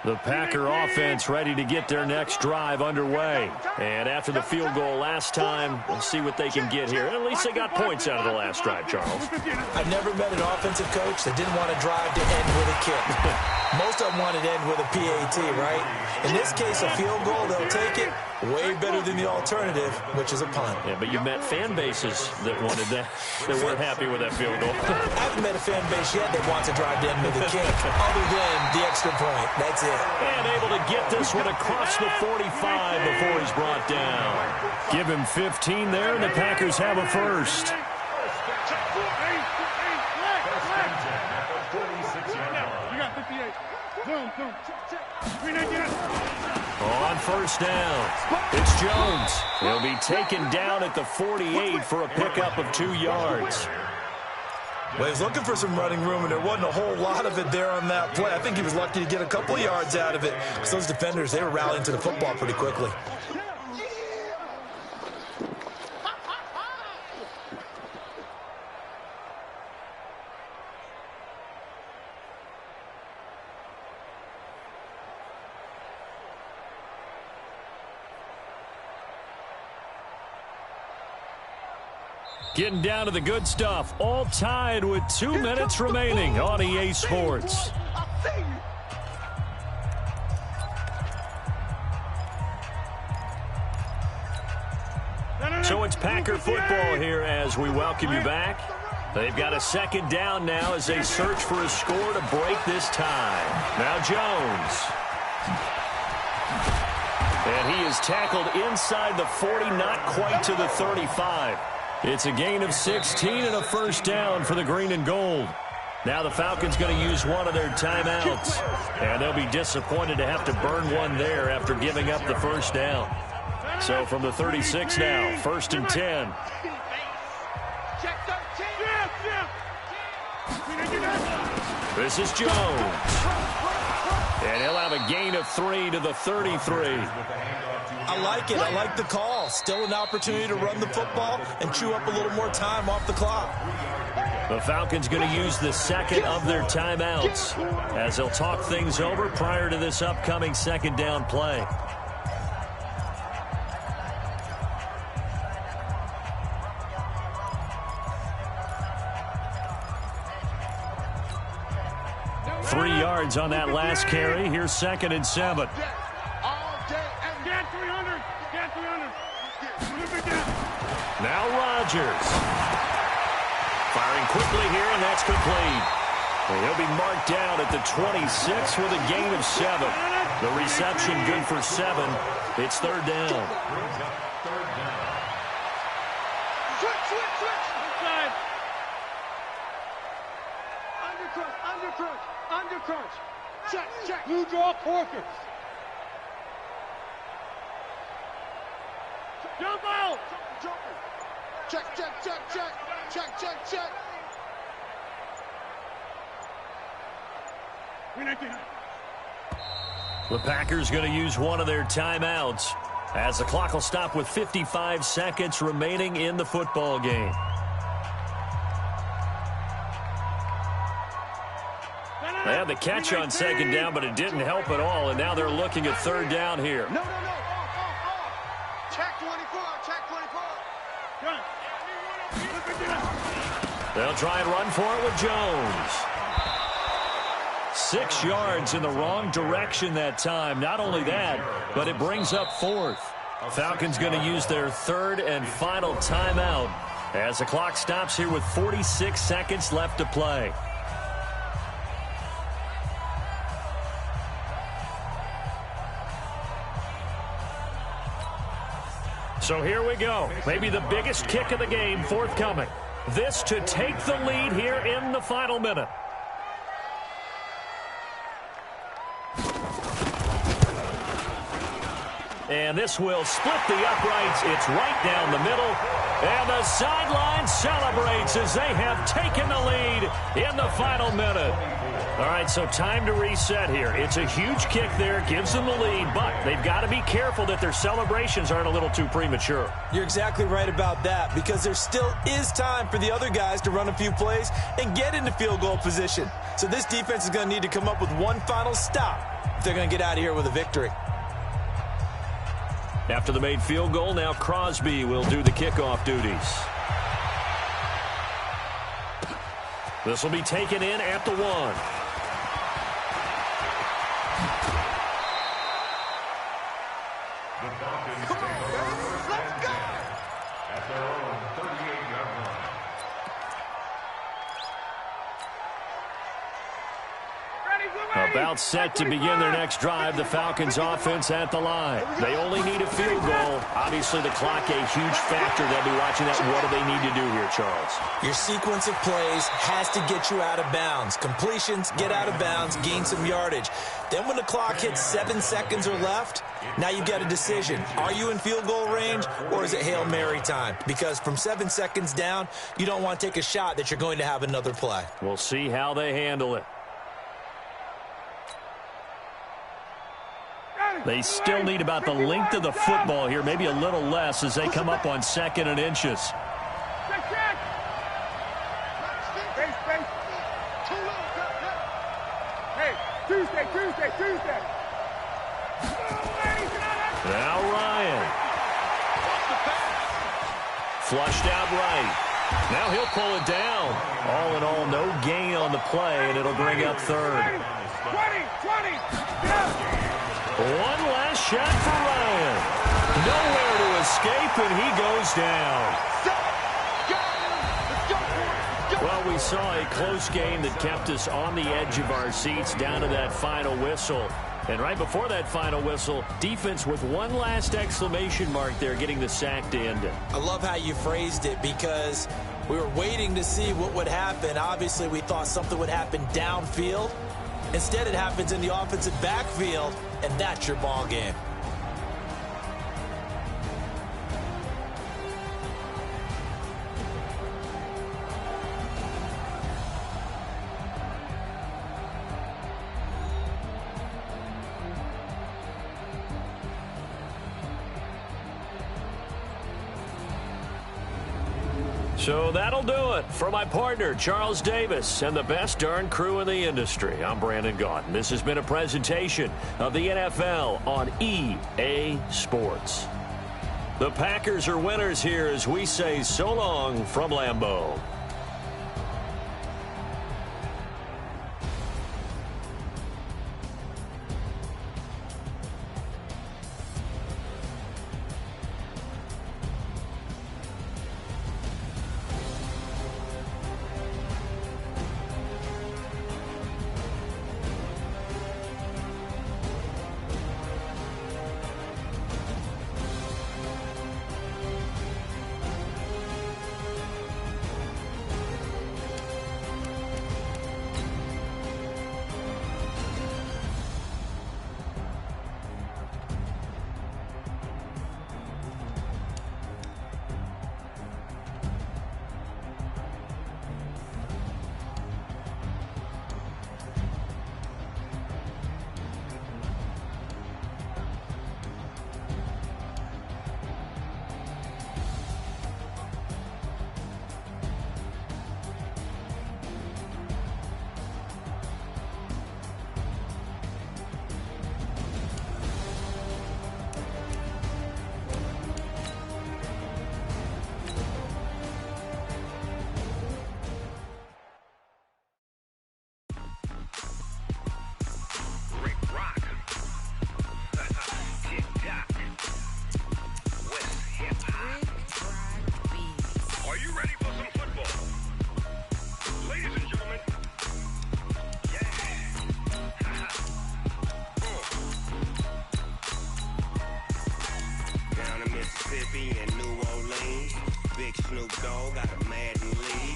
The Packer offense ready to get their next drive underway. And after the field goal last time, we'll see what they can get here. And at least they got points out of the last drive, Charles. I've never met an offensive coach that didn't want to drive to end with a kick. Most of them wanted to end with a PAT, right? In this case, a field goal, they'll take it. Way better than the alternative, which is a punt. Yeah, but you met fan bases that wanted that, that weren't happy with that field goal. I haven't met a fan base yet that wants to drive to end with a kick, other than the extra point. That's it. And able to get this one across the 45 before he's brought down. Give him 15 there, and the Packers have a first. You got 58. Zoom. On first down, it's Jones. He'll be taken down at the 48 for a pickup of 2 yards. Well, he was looking for some running room, and there wasn't a whole lot of it there on that play. I think he was lucky to get a couple of yards out of it, because those defenders, they were rallying to the football pretty quickly. Getting down to the good stuff. All tied with 2 minutes remaining on EA Sports. So it's Packer football here as we welcome you back. They've got a second down now as they search for a score to break this tie. Now Jones. And he is tackled inside the 40, not quite to the 35. It's a gain of 16 and a first down for the green and gold. Now the Falcons going to use one of their timeouts. And they'll be disappointed to have to burn one there after giving up the first down. So from the 36 now, 1st and 10. This is Jones. And he'll have a gain of 3 to the 33. I like it. I like the call. Still an opportunity to run the football and chew up a little more time off the clock. The Falcons going to use the second of their timeouts as they'll talk things over prior to this upcoming second down play. Three yards on that last carry. Here's 2nd and 7. Now Rodgers. Firing quickly here, and that's complete. And he'll be marked down at the 26 with a gain of 7. The reception good for 7. It's 3rd down. Switch. Inside. Under crunch. Check. Blue draw quarters. Jump out. Check. The Packers going to use one of their timeouts as the clock will stop with 55 seconds remaining in the football game. They had the catch on 2nd down, but it didn't help at all, and now they're looking at 3rd down here. No. Check 24. They'll try and run for it with Jones. 6 yards in the wrong direction that time. Not only that, but it brings up 4th. Falcons going to use their 3rd and final timeout as the clock stops here with 46 seconds left to play. So here we go. Maybe the biggest kick of the game forthcoming. This to take the lead here in the final minute. And this will split the uprights. It's right down the middle. And the sideline celebrates as they have taken the lead in the final minute. All right, so time to reset here. It's a huge kick there, gives them the lead, but they've got to be careful that their celebrations aren't a little too premature. You're exactly right about that, because there still is time for the other guys to run a few plays and get into field goal position. So this defense is going to need to come up with one final stop if they're going to get out of here with a victory. After the made field goal, now Crosby will do the kickoff duties. This will be taken in at the 1. The Falcons take over first and 10 at their own 38-yard line. About set to begin their next drive, the Falcons offense at the line. They only need a field goal. Obviously, the clock a huge factor. They'll be watching that. What do they need to do here, Charles? Your sequence of plays has to get you out of bounds. Completions, get out of bounds, gain some yardage. Then when the clock hits 7 seconds or left, now you've got a decision. Are you in field goal range, or is it Hail Mary time? Because from 7 seconds down, you don't want to take a shot that you're going to have another play. We'll see how they handle it. They still need about the length of the football here, maybe a little less as they come up on 2nd and inches. Hey, Tuesday. Now Ryan. Flushed out right. Now he'll pull it down. All in all, no gain on the play, and it'll bring up third. 20, yeah. One last shot for Ryan. Nowhere to escape, and he goes down. Well, we saw a close game that kept us on the edge of our seats down to that final whistle. And right before that final whistle, defense with one last exclamation mark there, getting the sack to end it. I love how you phrased it, because we were waiting to see what would happen. Obviously, we thought something would happen downfield. Instead, it happens in the offensive backfield, and that's your ball game. So that'll do it. For my partner, Charles Davis, and the best darn crew in the industry, I'm Brandon Gaudin. This has been a presentation of the NFL on EA Sports. The Packers are winners here as we say so long from Lambeau. Mississippi and New Orleans, Big Snoop Dogg got a Madden league.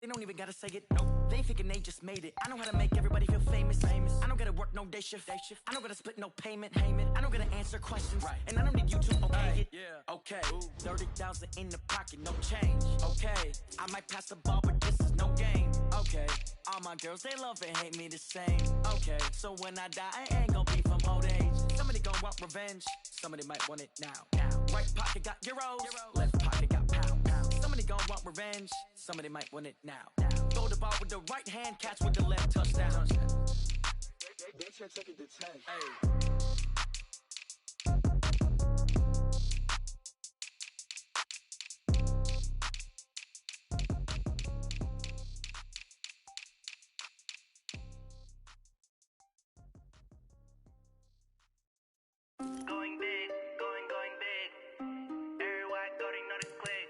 They don't even gotta say it. Nope. They ain't thinking they just made it. I know how to make everybody feel famous. I don't gotta work no day shift. I don't gotta split no payment. I don't gotta answer questions. Right. And I don't need you to okay it. Yeah. Okay. 30,000 in the pocket, no change. Okay. I might pass the ball, but this is no game. Okay. All my girls, they love and hate me the same. Okay. So when I die, I ain't gonna be from old age. Somebody gonna want revenge. Somebody might want it now. Right pocket got euros. Left pocket got pounds. Somebody gon' want revenge. Somebody might want it now. Throw the ball with the right hand, catch with the left, touchdown. They should take it to 10. Hey. Going big, going big. Everywhere I go, they know the click.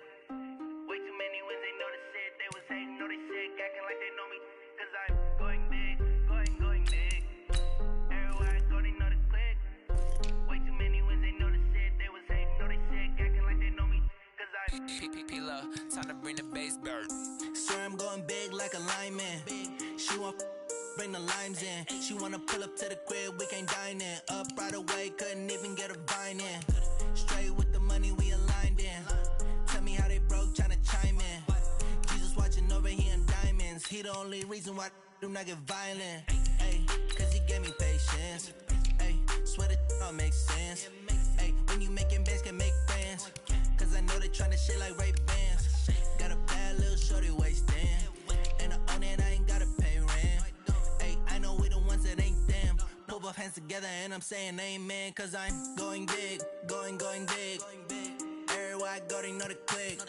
Way too many wins, they know the shit. They was hating, know they sick, acting like they know me. Cause I'm going big, going big. Everywhere I go, they know the click. Way too many wins, they know the shit. They was hating, know they sick, acting like they know me. Cause I'm P-P-P-Love, time to bring the bass bird. Swear I'm going big like a lineman. She want bring the limes in. She wanna pull up to the crib, we can't dine in. Up right away, couldn't even get a vine in. Straight with the money we aligned in. Tell me how they broke, tryna chime in. Jesus watching over here in diamonds. He the only reason why I do not get violent. Ay, cause he gave me patience. Ay, swear that all makes sense. Ay, when you making bands, can make friends. Cause I know they tryna shit like Ray-Bans. Got a bad little shorty wasting. And I own it, I ain't gotta pay rent. I know we the ones that ain't them. Pull both hands together and I'm saying amen. Cause I'm going big, going big. Everywhere I go, they know the click.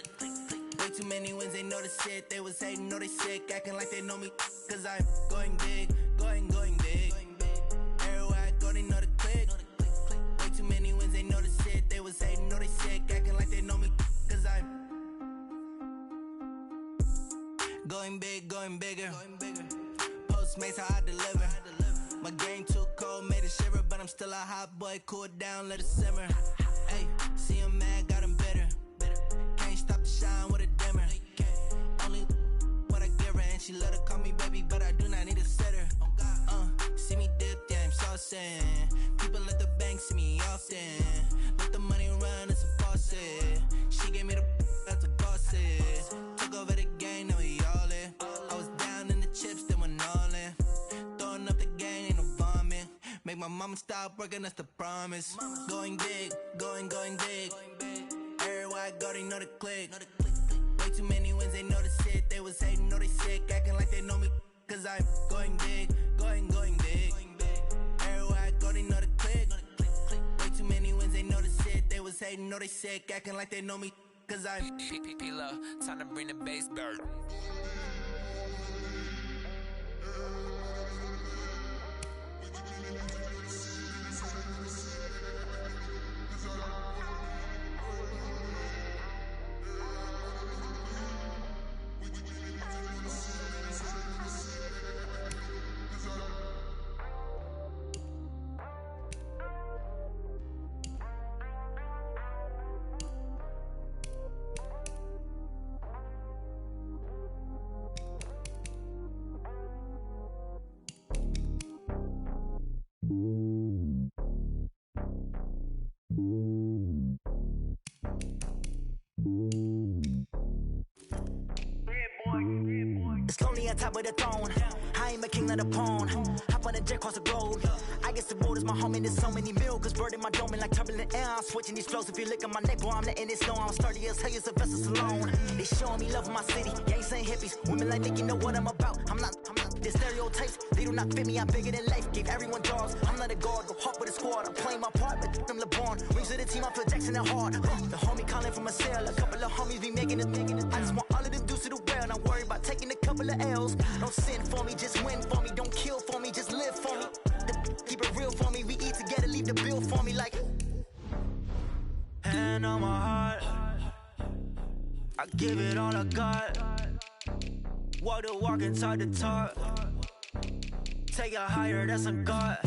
Way too many wins, they know the shit. They was hating, know they sick, acting like they know me. Cause I'm going big, going big. Everywhere I go, they know the click. Way too many wins, they know the shit. They was hating, know they sick, acting like they know me. Cause I'm going big, going bigger. Postmates how I deliver. My game too cold, made it shiver, but I'm still a hot boy. Cool it down, let it simmer. Hey, see him mad, got him bitter. Can't stop the shine with a dimmer. Only what I give her, and she let her call me baby, but I do not need a sitter. See me dip, yeah, I'm saucing. People at the bank see me often. Let the money run, it's a faucet. She gave me the that's a boss it. Took over the game, now we all in. I was down in the chips, then went all in. Throwing up the gang, ain't no vomit. Make my mama stop working, that's the promise. Going big, going big. Everywhere I go, they know the click. Way too many wins, they know the shit. They was hating, know they sick, acting like they know me. Cause I'm going big, going big. Everywhere I go, they know the click. Way too many wins, they know the shit. They was hating, know they sick, acting like they know me. Cause I'm P-P-P-Love, time to bring the bass bird. It's lonely on top of the throne. I ain't a king of the pawn. Hop on a jet across the globe. I guess the road is my home and there's so many milkers birding my dome and like turbulent air. I'm switching these flows. If you look at my neck, boy, I'm letting it snow. I'm sturdy as hell, it's a vessel alone. They showing me love in my city. Gangs ain't hippies. Women like Nicky know what I'm about. I'm not the stereotypes. They do not fit me. I'm bigger than life. Gave everyone jobs. I'm not a guard. Go hard with a squad. I'm playing my part, but them LeBron. Rings to the team. I feel Jackson and hard. The homie calling from a cell. A couple of homies be making it. I just want all of them dudes to do well. Not worry about taking a couple of L's. Don't sin for me, just win for me. Don't kill for me, just live for me. Keep it real for me. We eat together, leave the bill for me like. Hand on my heart, I give it all I got. Walk the walk and talk the talk. Take it higher, that's a God.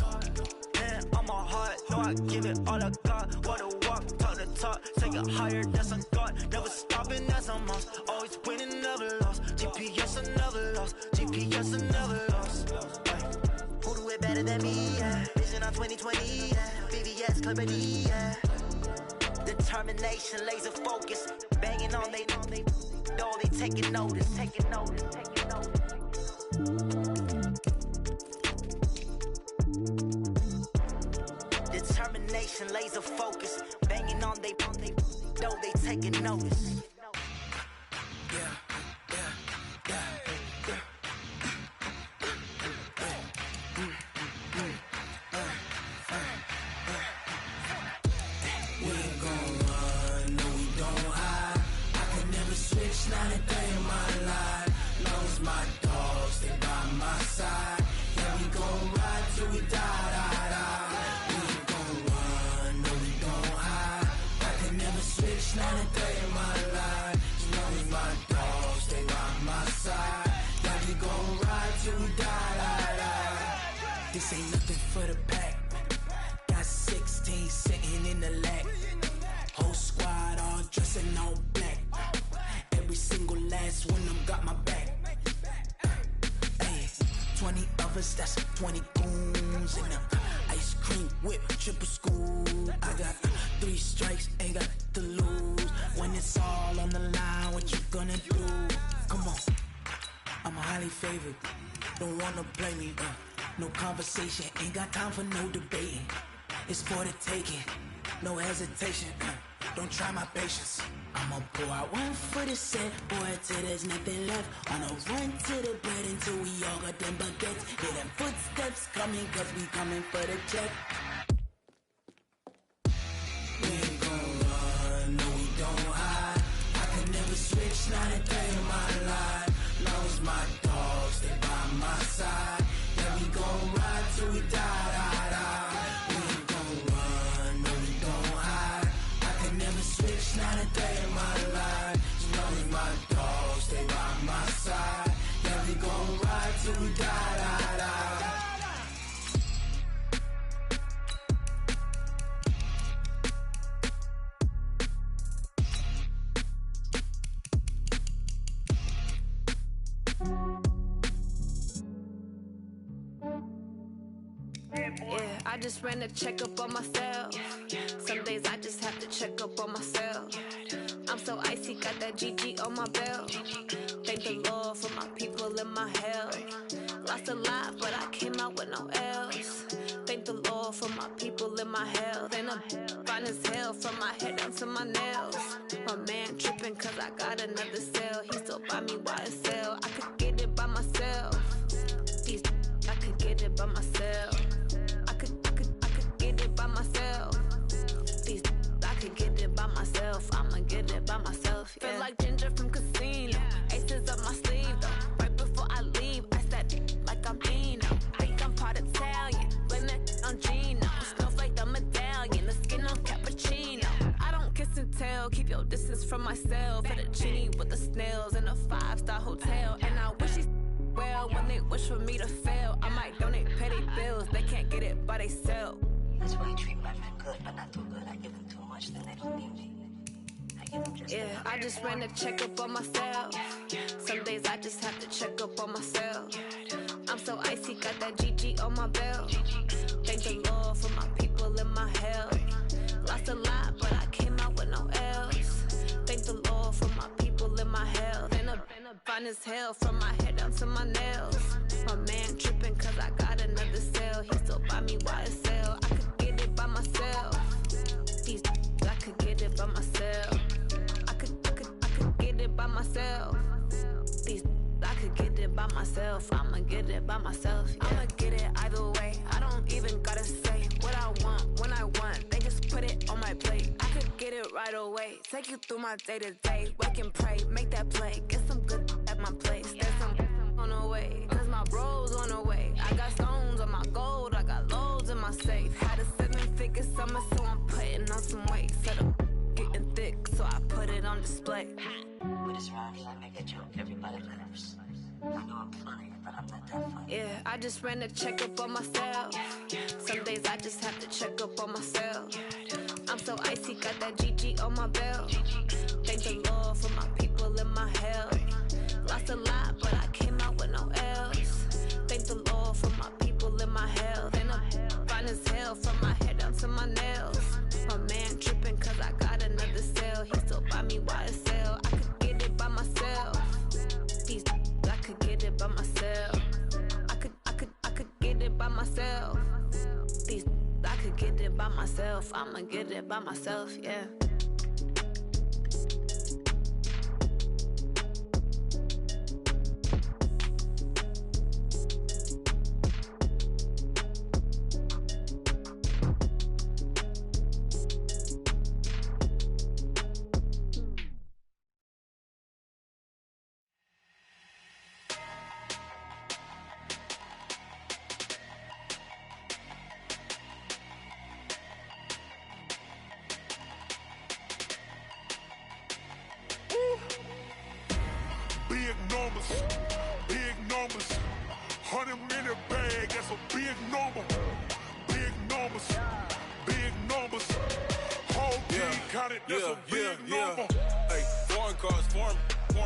Hand on my heart, no, I give it all I got. Walk the walk, talk the talk. Take it higher, that's a God. Never stopping, that's a must. Always winning, never lost. GPS another loss, GPS another loss. Who do it better than me? Yeah. Vision on 2020, yeah. VVS, clarity, yeah. Determination, laser focus, banging on they door, they taking notice, taking notice, taking notice. Determination, laser focus, banging on they door, they taking notice. Not a day in my life, long as my dogs, they by my side. Yeah, we gon' ride till we die. We ain't gon' run, no, we gon' hide. I can never switch, not a day in my life, as long as my dogs, they by my side. Yeah, we gon' ride till we die. This ain't nothing for the pack. Got 16 sitting in the lap. Whole squad all dressing all black. Every single last one of them got my back. Hey, 20 of us, that's 20 goons in them. Ice cream whip, triple scoop. I got 3 strikes, ain't got to lose. When it's all on the line, what you gonna do? Come on, I'm highly favored. Don't wanna play me, no conversation, ain't got time for no debating. It's for the taking, no hesitation. Don't try my patience. I'ma pour out one for the set, boy, till there's nothing left. On a run to the bread until we all got them baguettes. Hear them footsteps coming, cause we coming for the check. We ain't gon' run, no, we don't hide. I can never switch, not a day in my life. Long as my dogs, they by my side. Yeah, we gon' ride till we die. We ain't gon' run, no, we don't hide. I can never switch, not a day in my life. As long as my dogs, they by my side. Yeah, we gon' ride till we die. Yeah, I just ran a checkup on myself. Some days I just have to check up on myself. I'm so icy, got that GG on my belt. Thank the Lord for my people in my health. Lost a lot, but I came out with no L's. Thank the Lord for my people in my health. And I'm fine as hell from my head down to my nails. My man tripping cause I got another cell. He still buy me YSL. I could get it by myself. These I could get it by myself. I could get it by myself. These I could get it by myself. I'ma get it by myself. Yeah. Feel like Ginger from Casino. Aces up my sleeve though. Right before I leave, I said like I'm Eno. Think I'm part Italian. Blame it on Gino. Snowflake the medallion. The skin on cappuccino. I don't kiss and tell. Keep your distance from myself. At a genie with the snails in a 5-star hotel. And I wish he's well when they wish for me to fail. I might donate petty bills. They can't get it by they sell. That's why I treat my men good, but not too good. I give them too much, then they don't need me. I give them just yeah, I just ran a checkup on myself. Some days I just have to check up on myself. I'm so icy, got that GG on my belt. Thank the Lord for my people in my health. Lost a lot, but I came out with no L's. Thank the Lord for my people in my health. And I'm fine as hell from my head down to my nails. My man tripping cause I got another cell. He still buy me YSL. I could get it by myself. These I could get it by myself. I could get it by myself. These I could get it by myself. I'ma get it by myself. Yeah. I'ma get it either way. I don't even gotta say what I want when I want. They just put it on my plate. I could get it right away. Take you through my day to day. Wake and pray, make that play. Get some good at my place. There's some on the way, cause my bro's on the way. I got stones on my gold. I got loads in my safe. Had a 7-figure summer, so I'm putting on some weight. Set up getting thick, so I put it on display. With this round here, I make a joke. Everybody laughs. I know I'm funny, but I'm not that funny. Yeah, I just ran a checkup on myself. Some days I just have to check up on myself. I'm so icy, got that GG on my belt. Thank the Lord for my people in my health. Lost a lot, myself. These I could get it by myself. I'ma get it by myself, yeah. Big numbers, 100-minute bag, that's a big number. Big numbers, whole team counted, that's a big number. Hey, foreign cars, foreign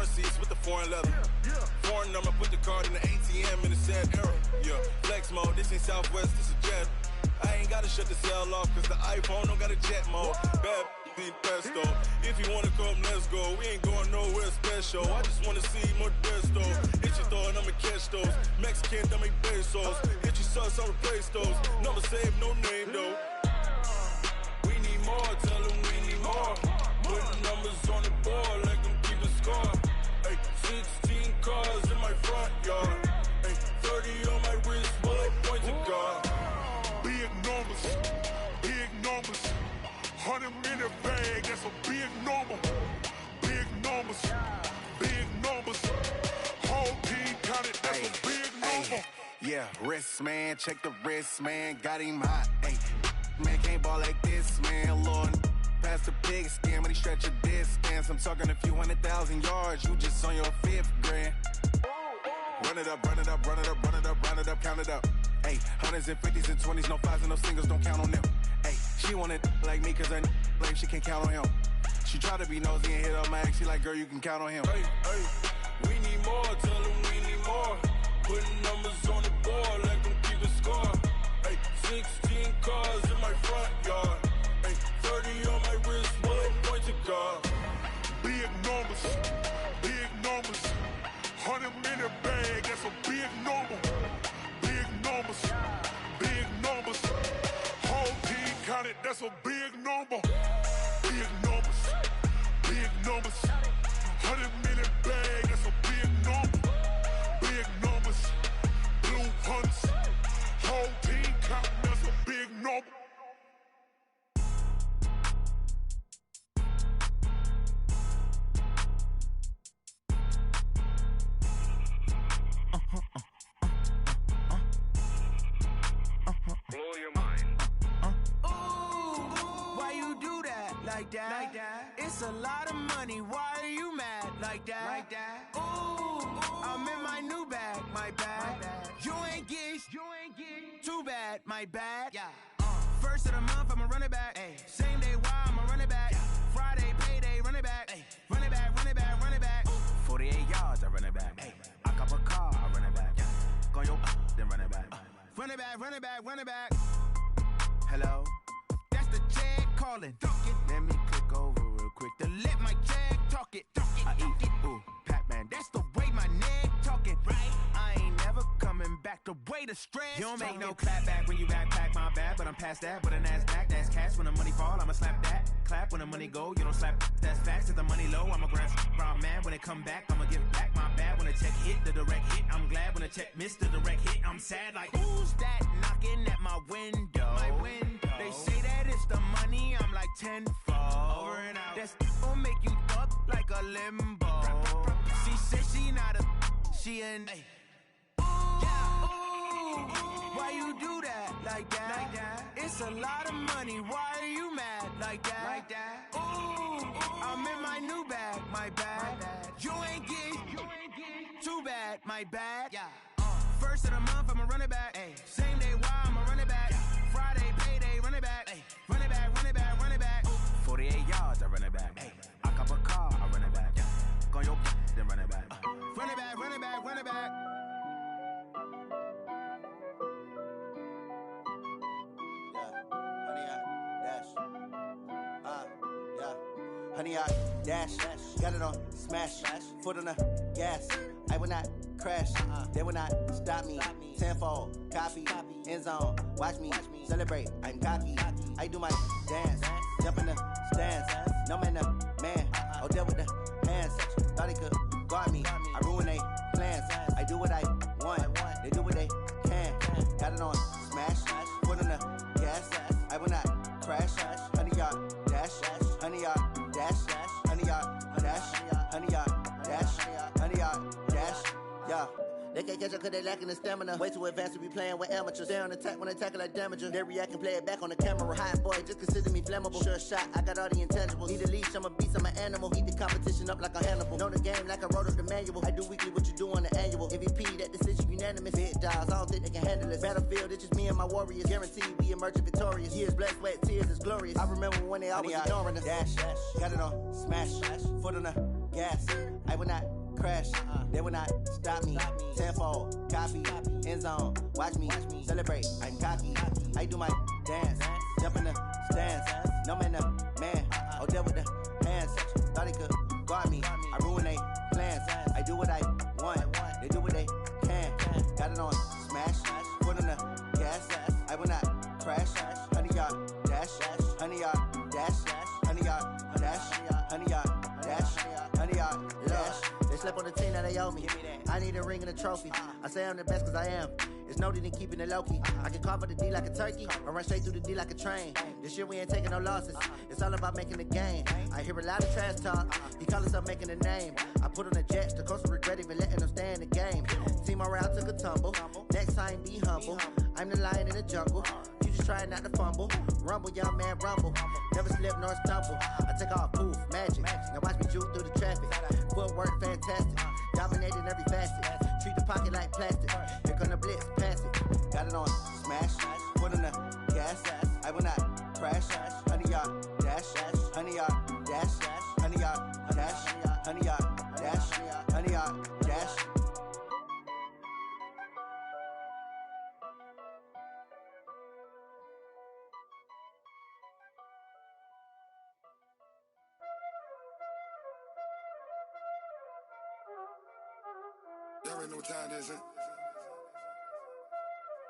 seats with the foreign leather. Foreign number, put the card in the ATM in the sad era. Yeah, flex mode, this ain't Southwest, this is Jet. I ain't gotta shut the cell off, cause the iPhone don't got a jet mode. Bad need pesto. If you wanna come, let's go. We ain't going nowhere special. I just wanna see more desto. Hit your thought, I'ma catch those. Mexican, I'ma make pesos. Hit your sauce, I'll replace those. Number save, no name though. We need more, tell them we need more. Putting numbers on the board, like them keep a score. Hey, 16 cars in my front yard. Hey, 30 on my wrist, bullet point to God. Big numbers, 100-minute bag, that's a big number. Big numbers, whole team counted, that's a big number. Yeah, wrist man, check the wrist man, got him hot. Ay, man can't ball like this, man. Lord, past the pig skin when he stretch a distance. I'm talking a few 100,000 yards, you just on your 5th grand. Run it up, count it up. Ay, hundreds and 50s and 20s, no 5s and no singles, don't count on them. Ay, she want it like me, cause her blame, she can't count on him. She try to be nosy and hit up my ex, she like, girl, you can count on him. Hey, we need more, tell them we need more. Putting numbers on the board, like them keep a score. Hey, 16 cars in my front yard. Hey, 30 on my wrist, bullet point to God. Big numbers, 100-minute bag, that's a big number. Big numbers, whole team counted, that's a big number. Big numbers, 100-minute bag, that's a big number. Big numbers, blue hunts, whole team counting, that's a big number. Blow your mind. Why you do that? Like that? It's a lot of money. Why are you mad? Like that? Ooh, I'm in my new bag. My bad. You ain't get too bad. My bad. Yeah. First of the month, I'ma run it back. Ay. Same day, why I'ma run it back. Friday, payday, run it back. Ay. Run it back. 48 yards, I run it back. Ay. I cop a car, I run it back. Go your then run it back. Run it back. Hello? That's the check calling. Let me click over real quick To let my check talk it. I eat, ooh, Pac-Man, That's the way my neck talking. Right. I ain't never coming back the way the stress. You don't make no clap back when you backpack, my bad. But I'm past that with a NASDAQ. That's cash when the money fall, I'ma slap that. Clap when the money go, you don't slap. That's facts. If the money low, I'ma grab brown man. When it come back, I'ma give back my bad. When the check hit, the direct hit. I'm glad when the check missed the direct hit. I'm sad like, who's that knocking at my window? They say that it's the money, I'm like tenfold. Over and out. That's gon' make you up like a limbo. She said she not a, she an. Why you do that? Like that? It's a lot of money, why are you mad? Like that? Ooh, I'm in my new bag, my bad. You ain't get too bad, my bad. Yeah. First of the month, I'ma run it back. Ay. Same day, why I'ma run it back. Friday, payday, run it back. Ay. Run it back. 48 yards, I run it back. Ay. I cop a car, I run it back. Go your then run it back. Run it back. Honey, I dash, got it on, smash, foot on the gas. I will not crash. They will not stop me. Tenfold, copy, end zone. Watch me celebrate. I'm cocky. I do my dance. Jump in the stands. No man, man. Oh, deal with the hands. Thought he could guard me. I ruin they plans. I do what I want. They do what they can. Got it on smash. Foot on the gas. I will not crash. 100-yard dash. 100-yard dash. 100-yard dash. 100-yard dash. 100-yard dash. Yeah. They can't catch up cause they lacking the stamina. Way too advanced to be playing with amateurs. They on attack when they tackle like damager. They react and play it back on the camera. Hot boy, just consider me flammable. Sure shot, I got all the intangibles. Need a leash, I'm a beast, I'm an animal. Eat the competition up like a Hannibal. Know the game like I wrote up the manual. I do weekly what you do on the annual. MVP, that decision unanimous. Big dogs, I don't think they can handle it. Battlefield, it's just me and my warriors. Guaranteed we emerge victorious. Years, blood, sweat, tears, is glorious. I remember when they always ignoring us. Dash, got it on smash. Foot on the gas. I will not crash. They will not stop me. Tenfold, copy, end zone. Watch me celebrate. I'm cocky. I do my dance. Jump in the stands. No man, man. Oh, deal with the hands. Thought he could guard me. I ruin they plans. I do what I want. They do what they can. Got it on smash. Foot on the gas. I will not crash. 100-yard dash. 100-yard dash. 100-yard dash. 100-yard dash. 100-yard dash. They slept on the team that they owe me. I need a ring and a trophy. I say I'm the best cause I am. It's noted in keeping it low-key. I can carve up the D like a turkey or run straight through the D like a train. This year we ain't taking no losses. It's all about making the game. I hear a lot of trash talk. He call himself making a name. I put on the Jets. The coach will regret even letting them stay in the game. Team morale took a tumble. Next time be humble. I'm the lion in the jungle. You just try not to fumble. Rumble, young man, rumble. Never slip nor stumble. I take off, poof, magic. Now watch me juke through the traffic. Footwork fantastic. Dominating every facet. Treat the pocket like plastic. Here come the blitz, pass it. Got it on smash. Foot on the gas. I will not crash. 100-yard dash. 100-yard dash. 100-yard dash. 100-yard dash. 100-yard dash. Y'all already know what time it is, huh?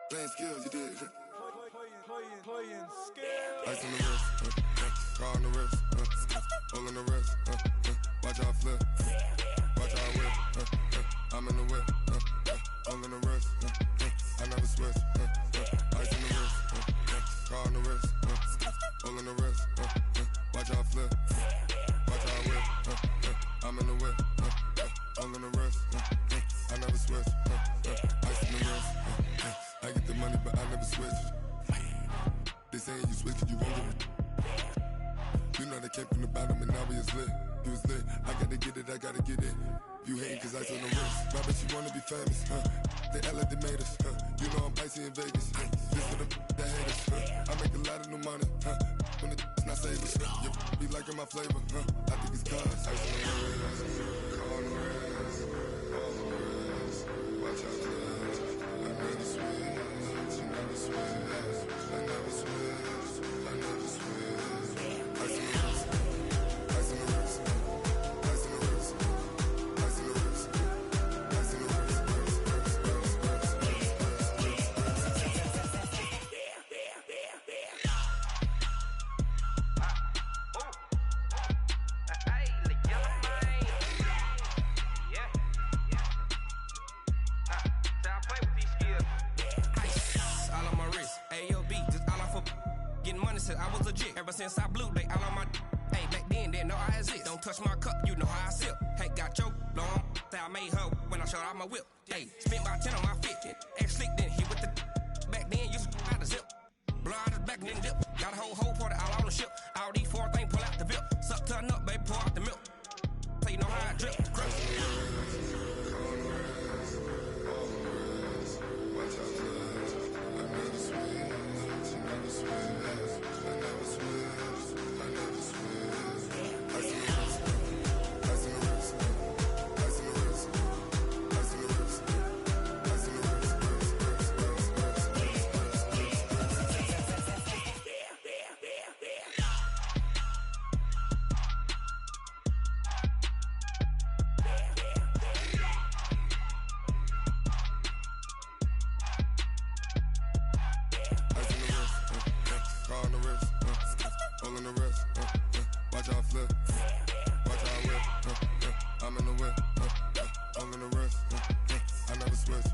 Playing skills, you did. Playing skills. Ice on the wrist, car on the wrist, hole in the wrist, watch how I flip, watch how I whip, I'm in the whip, hole in the wrist, I never switch, ice on the wrist, car on the wrist, hole in the wrist, watch how I flip, watch how I whip, I'm in the whip, hole in the wrist, I never switch, ice on the wrist, I get the money but I never switch. They saying you switch cause you won't get it. You know they came from the bottom and now we is lit. You was lit, I gotta get it, I gotta get it. You hating cause ice on the wrist. I bet you wanna be famous, They act like they made us, You know I'm icy in Vegas, This for the that hate us, I make a lot of new money, When the not save us, You be liking my flavor, I think it's cause ice on the wrist, car on the wrist, all the wrist, watch out the wrist, I never switch, you never switch. I never switch, I never switch. Ice on the wrist, ice on the wrist, ice on the wrist, ice on the wrist, ice on the wrist, I was legit. Ever since I blew, they all on my. Hey, back then, didn't know I exist. Don't touch my cup, you know how I sip. Hey, got your long. Say I made her when I showed out my whip. Hey, spent about 10 on my fit. Ex slick, then hit with the. Back then, used to out the zip. Blow out the back, then dip. Got a whole party all on the ship. All these 4 things pull out the VIP. Suck to a nut, baby, pour out the milk. So you know how I drip. Crush. All in the wrist, watch how I flip. Watch how I whip, I'm in the whip, all in the wrist, I never switch.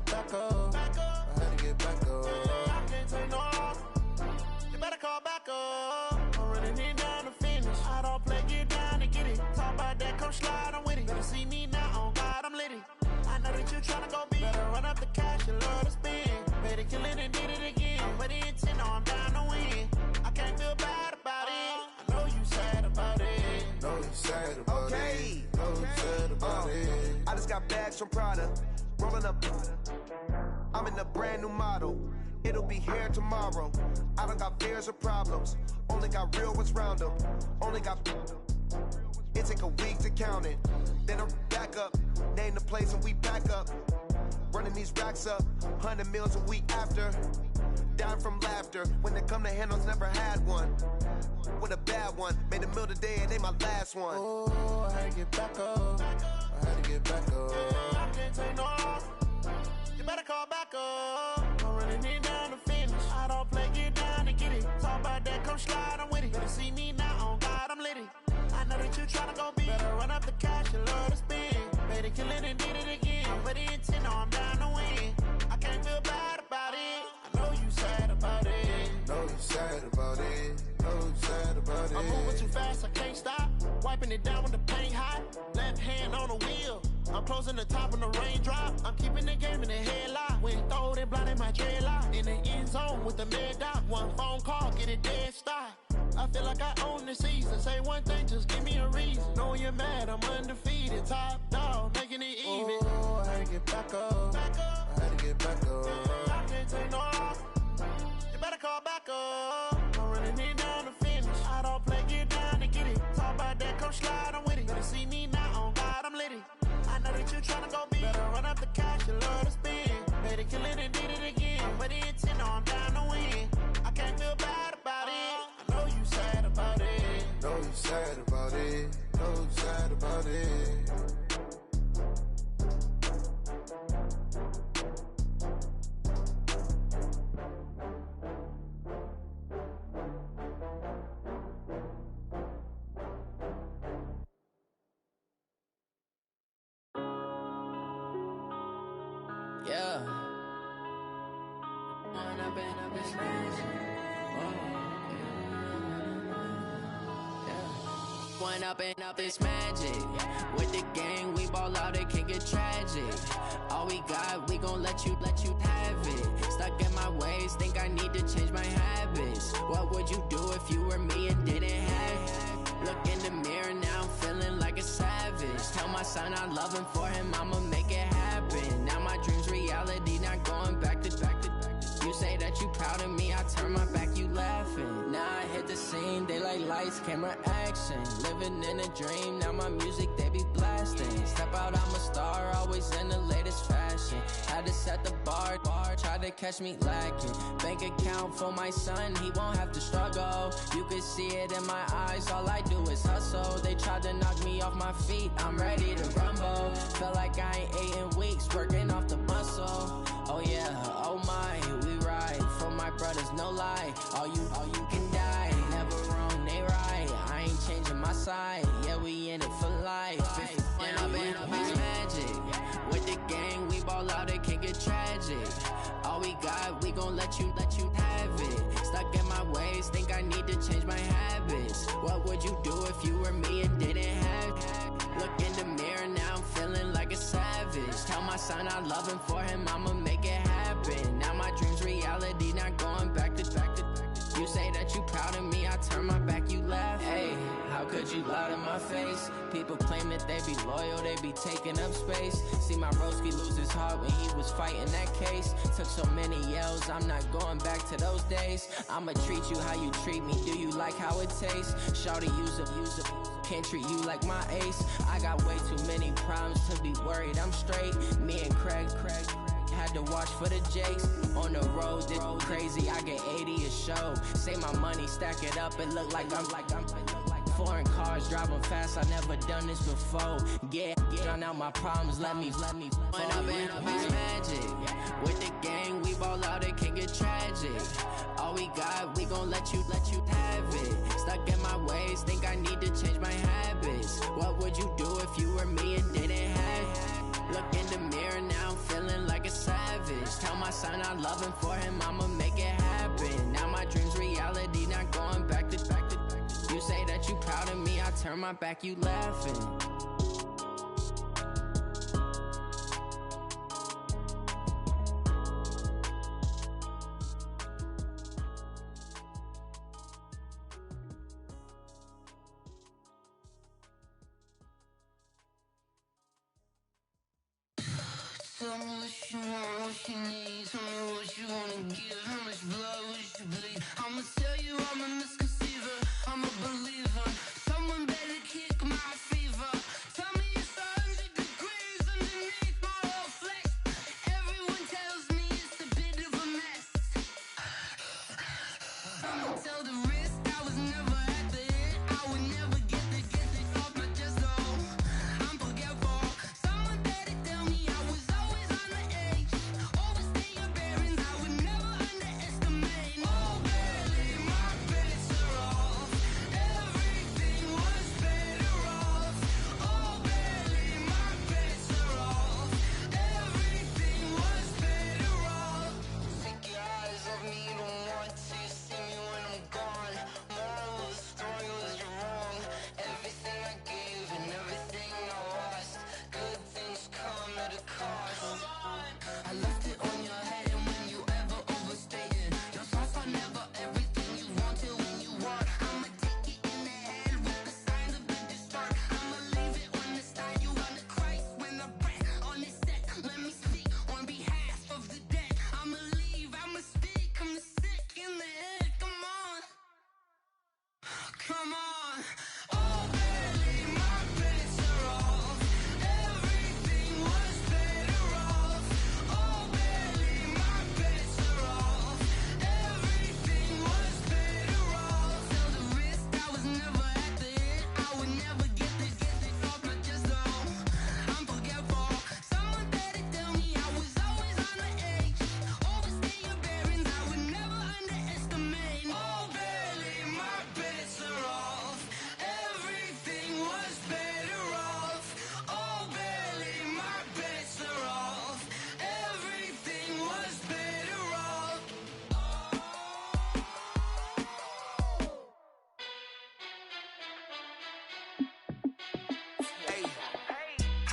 Back up. I had to get back up. I can't take no loss. You better call back up. I'm running it down to finish. I don't play, get down to get it. Talk about that, come slide, I'm with it. Better see me now, on God, I'm lit it. I know that you tryna go big. Better run up the cash, you love to spend. Better kill it and did it again. But the intent, no, I'm down to win. I can't feel bad about it. I know you sad about it. Know you sad about it. Know you sad about it. I just got bags from Prada. Rolling up, I'm in a brand new model. It'll be here tomorrow. I don't got fears or problems. Only got real ones round them. Only got. It take a week to count it. Then I'm back up. Name the place and we back up. Running these racks up. 100 meals a week after. Down from laughter. When it come to handles, never had one. With a bad one. Made a meal today and they my last one. Oh, I had to get back up. I had to get back up. I can't take no loss. You better call back up. I'm running it down to finish. I don't play, get down to get it. Talk about that, come slide, I'm with it. Better see me now, on God, I'm lit it. I know that you tryna go big. Better run up the cash, you love to spend. Better kill it and did it again. But the intent, no, I'm down to win. I can't feel bad about it. I know you I'm moving too fast, I can't stop. Wiping it down when the paint hot. Left hand on the wheel. I'm closing the top on the raindrop. I'm keeping the game in the headlock. When throw it blind in my dreadlock. In the end zone with the mid dot. One phone call, get it dead stop. I feel like I own the season. Say one thing, just give me a reason. Knowing you're mad, I'm undefeated. Top dog, making it even. Oh, I had to get back up. I had to get back up. I can't take no off. You better call back up. I'm running it down to finish. I don't play, get down to get it. Talk about that, come slide, I'm with it. Better see me now, on God, I'm lit it. I know that you tryna go big. Better run up the cash, you love to spend. Better kill it and did it again. But the intent, I'm down to win. I can't feel bad about it. I know you sad about it. Know you sad about it. Know you sad about it. Yeah. When I've been smashed. When up and up, it's magic. With the gang, we ball out, it can get tragic. All we got, we gon' let you have it. Stuck in my ways, think I need to change my habits. What would you do if you were me and didn't have it? Look in the mirror now, I'm feeling like a savage. Tell my son I love him, for him I'ma make it happen. Now my dream's reality, not going back to. You say that you proud of me, I turn my back, you laughing. Now I hit the scene, they like lights, camera, action. Living in a dream, now my music, they be blasting. Step out, I'm a star, always in the latest fashion. Had to set the bar, try to catch me lacking. Bank account for my son, he won't have to struggle. You can see it in my eyes, all I do is hustle. They tried to knock me off my feet, I'm ready to rumble. Felt like I ain't ate in weeks, working off the muscle. Oh yeah, oh my, we ride for my brothers, no lie. All you can die, never wrong, they right. I ain't changing my side, yeah, we in it for life. When I've been it's magic. With the gang, we ball out, it can get tragic. All we got, we gon' let you have it. Stuck in my ways, think I need to change my habits. What would you do if you were me and didn't have it? Look in the mirror, now I'm feeling like a savage. Tell my son I love him, for him I'ma make it happen. Now my dream's reality, not going back to. You say that you proud of me, I turn my back, you laugh. Hey, how could you lie to my face? People claim that they be loyal, they be taking up space. See my broski lose his heart when he was fighting that case. Took so many yells, I'm not going back to those days. I'ma treat you how you treat me, do you like how it tastes? Shawty, use up, can't treat you like my ace. I got way too many problems to be worried, I'm straight. Me and Craig had to watch for the Jakes. On the road, this crazy, I get 80 a show. Say my money, stack it up, it look like I'm foreign cars, driving fast, I never done this before. Get drown out my problems, let me When I've been it's magic. With the gang, we ball out, it can get tragic. All we got, we gon' let you have it. Stuck in my ways, think I need to change my habits. What would you do if you were me and didn't have it? Look in the mirror, now I'm feeling like a savage. Tell my son I love him, for him I'ma make it happen. Now my dream's reality, not going back to. You say that you proud of me, I turn my back, you laughing. Tell me what you want, what you need. Tell me what you wanna give. How much blood would you bleed? I'ma tell you I'm a misconceiver. I'm a believer. Someone better kick my fever. Tell me it's 100 degrees underneath my whole flesh. Everyone tells me it's a bit of a mess. I'ma tell the risk I was never at the end. I would never get this off my chest though. I'm forgetful. Someone better tell me I was always on the edge. Overstay your bearings, I would never underestimate.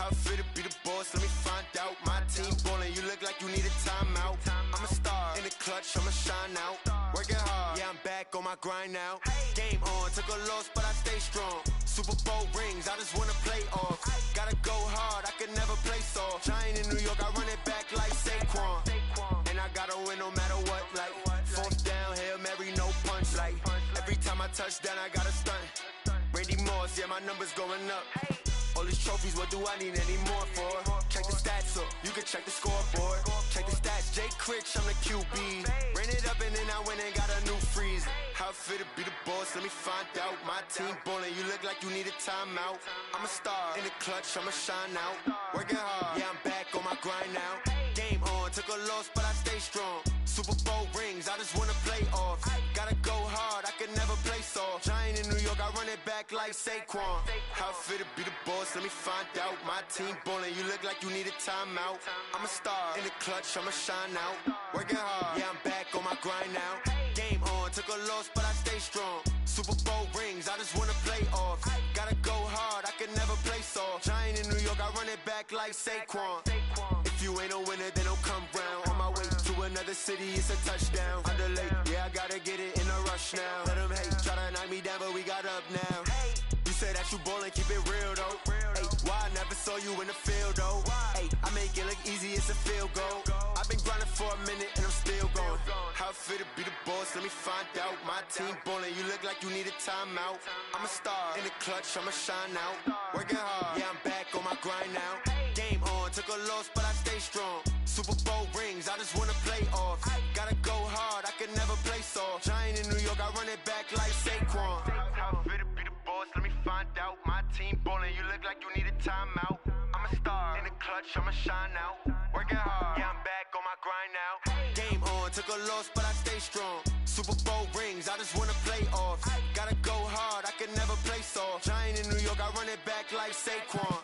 How I feel to be the boss, let me find out. My team ballin', you look like you need a timeout. I'm a star, in the clutch, I'ma shine out. Working hard, yeah, I'm back on my grind now. Game on, took a loss, but I stay strong. Super Bowl rings, I just wanna play off. Gotta go hard, I can never play soft. Giant in New York, I run it back like Saquon. And I gotta win no matter what, like fourth down, Hail Mary, no punch. Like every time I touch down, I gotta stunt. Randy Moss, yeah, my numbers going up. All these trophies, what do I need any more for? Check the stats up, you can check the scoreboard. Check the stats, Jake Critch, I'm the QB. Ran it up and then I went and got a new freeze. How it feel to be the boss, let me find out. My team ballin', you look like you need a timeout. I'm a star, in the clutch, I'ma shine out. Working hard, yeah, I'm back on my grind now. Game on, took a loss, but I stay strong. Super Bowl rings, I just wanna play off. Gotta go hard, I can never play soft. Giant in New York, I run it back like Saquon. How it feel to be the boss, let me find out. My team ballin', you look like you need a timeout. I'm a star, in the clutch, I'ma shine out. Working hard, yeah, I'm back on my grind now. Game on, took a loss, but I stay strong. Super Bowl rings, I just wanna play off. Gotta go hard, I can never play soft. Giant in New York, I run it back like Saquon. If you ain't a winner, then don't come round. On my way to another city, it's a touchdown. Underlay, yeah, I gotta get it in a rush now. Let them hate, try to knock me down, but we got up now. You say that you ballin', keep it real though. Hey, why I never saw you in the field though? Hey, I make it look easy, it's a field goal. I've been grinding for a minute and I'm still going. How it feel to be the boss, let me find out. My team ballin', you look like you need a timeout. I'm a star, in the clutch, I'ma shine out. Working hard, yeah, I'm back on my grind now. Game on, took a loss, but I stay strong. Super Bowl rings, I just wanna play off. Gotta go hard, I can never play soft. Giant in New York, I run it back like Saquon. How it feel to be the boss, let me find out. My team ballin', you look like you need a timeout. I'm a star, in the clutch, I'ma shine out. Working hard, yeah, I'm back on my grind now. Game on, took a loss, but I stay strong. Super Bowl rings, I just wanna play off. Gotta go hard, I can never play soft. Giant in New York, I run it back like Saquon.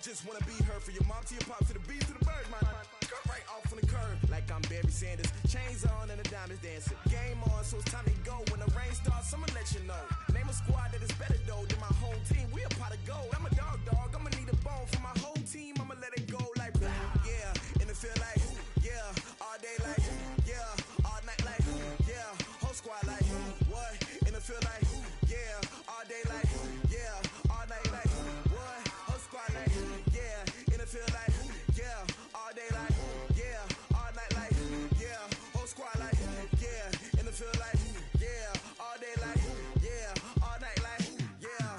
Just wanna be her for your mom to your pop to the beat to the bird, man. Cut right off on the curb like I'm Barry Sanders. Chains on and the diamonds dancing. Game on, so it's time to go. When the rain starts, I'ma let you know. Name a squad that is better though than my home team. We a pot of gold. I'm a dog. I'ma need a bone for my whole team. I'ma let it go like yeah. And it feel like yeah. All day like yeah. All night like yeah. Whole squad like what? And it feel like yeah. All day like yeah. All night like what? Whole squad like yeah. And it feel like yeah. All day like yeah. All night like yeah. Whole squad like yeah. And it feel like yeah. All day like yeah. All night like yeah.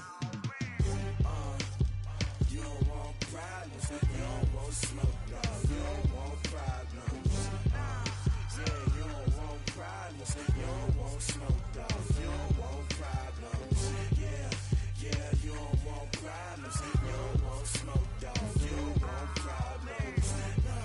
You don't want problems. You don't want smoke. No. You don't want problems. Yeah, you don't want problems. You don't want smoke. No. You don't want problems. Yeah, you don't want problems. You don't want smoke. No. You don't want problems. No,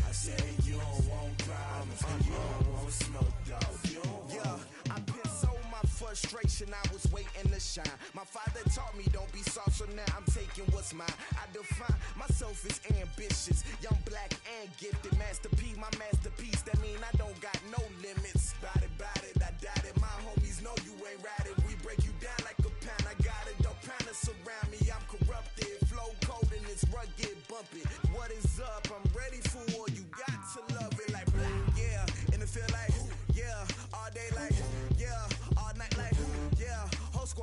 I say you don't want problems. You don't want smoke. No. You don't want. Yeah, I've been so my frustration. I was waiting to shine. My father taught me don't be soft, so now I'm taking what's mine. I define myself as ambitious, young, black, and gifted. Master P, my masterpiece. That mean I don't got no limits. Bout it, I doubt it. My homies know you ain't ratted. We break you down like a pound. I got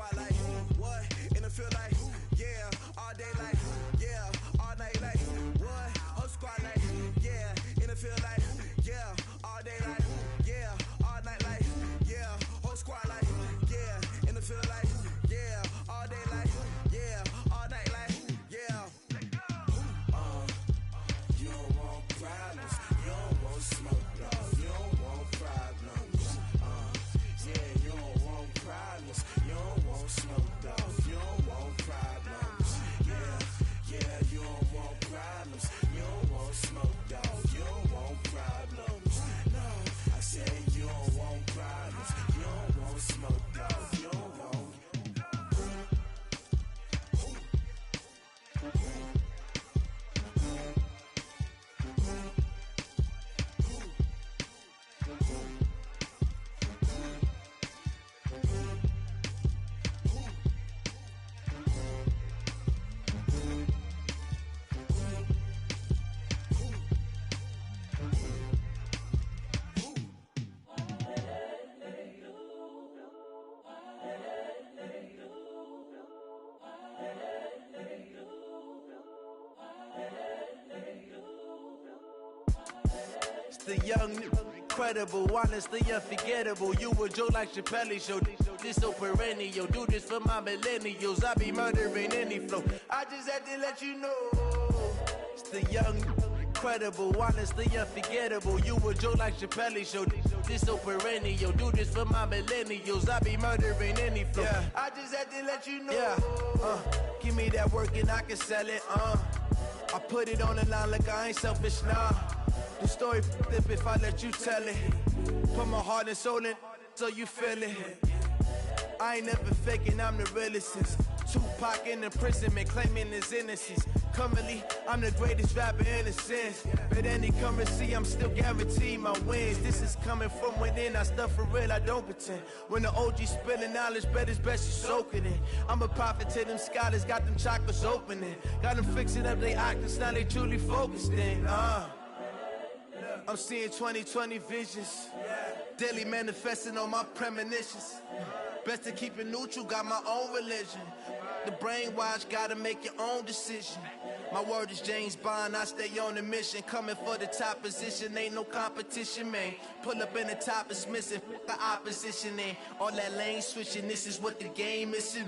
squad like, what? In the field like, yeah. All day like, yeah. All night like, what? Whole squad like, yeah. In the field like, yeah. All day like, yeah. All night like, yeah. Whole squad like, yeah. In the field like, yeah. All day like, yeah. All night like, yeah. You don't want problems. You don't want smoke, dog. You don't want problems. Yeah, you don't want problems. You don't want smoke, dog. You don't want problems. Yeah, you don't want problems. You don't want smoke, dog. You don't want problems. No, I said you don't want problems. You don't want smoke, dog. You don't want. The young, incredible, honestly unforgettable. You a joke like Chappelle show. This so perennial. Do this for my millennials. I be murdering any flow. I just had to let you know. It's the young, incredible, honestly unforgettable. You a joke like Chappelle show. This so perennial. Do this for my millennials. I be murdering any flow. Yeah. I just had to let you know. Yeah. Give me that work and I can sell it. I put it on the line like I ain't selfish, nah. The story flip if I let you tell it. Put my heart and soul in so you feel it. I ain't never faking, I'm the realest since Tupac in imprisonment, claiming his innocence. Currently, I'm the greatest rapper in a sense. But any currency, I'm still guaranteed my wins. This is coming from within, I stuff for real, I don't pretend. When the OG spilling knowledge, bet it's best you soak it in. I'm a prophet to them scholars, got them chakras opening. Got them fixing up they octaves, now they truly focused in. I'm seeing 2020 visions, daily manifesting on my premonitions. Best to keep it neutral, got my own religion. The brainwash, gotta make your own decision. My word is James Bond, I stay on a mission. Coming for the top position, ain't no competition, man. Pull up in the top is missing, the opposition ain't. All that lane switching, this is what the game is.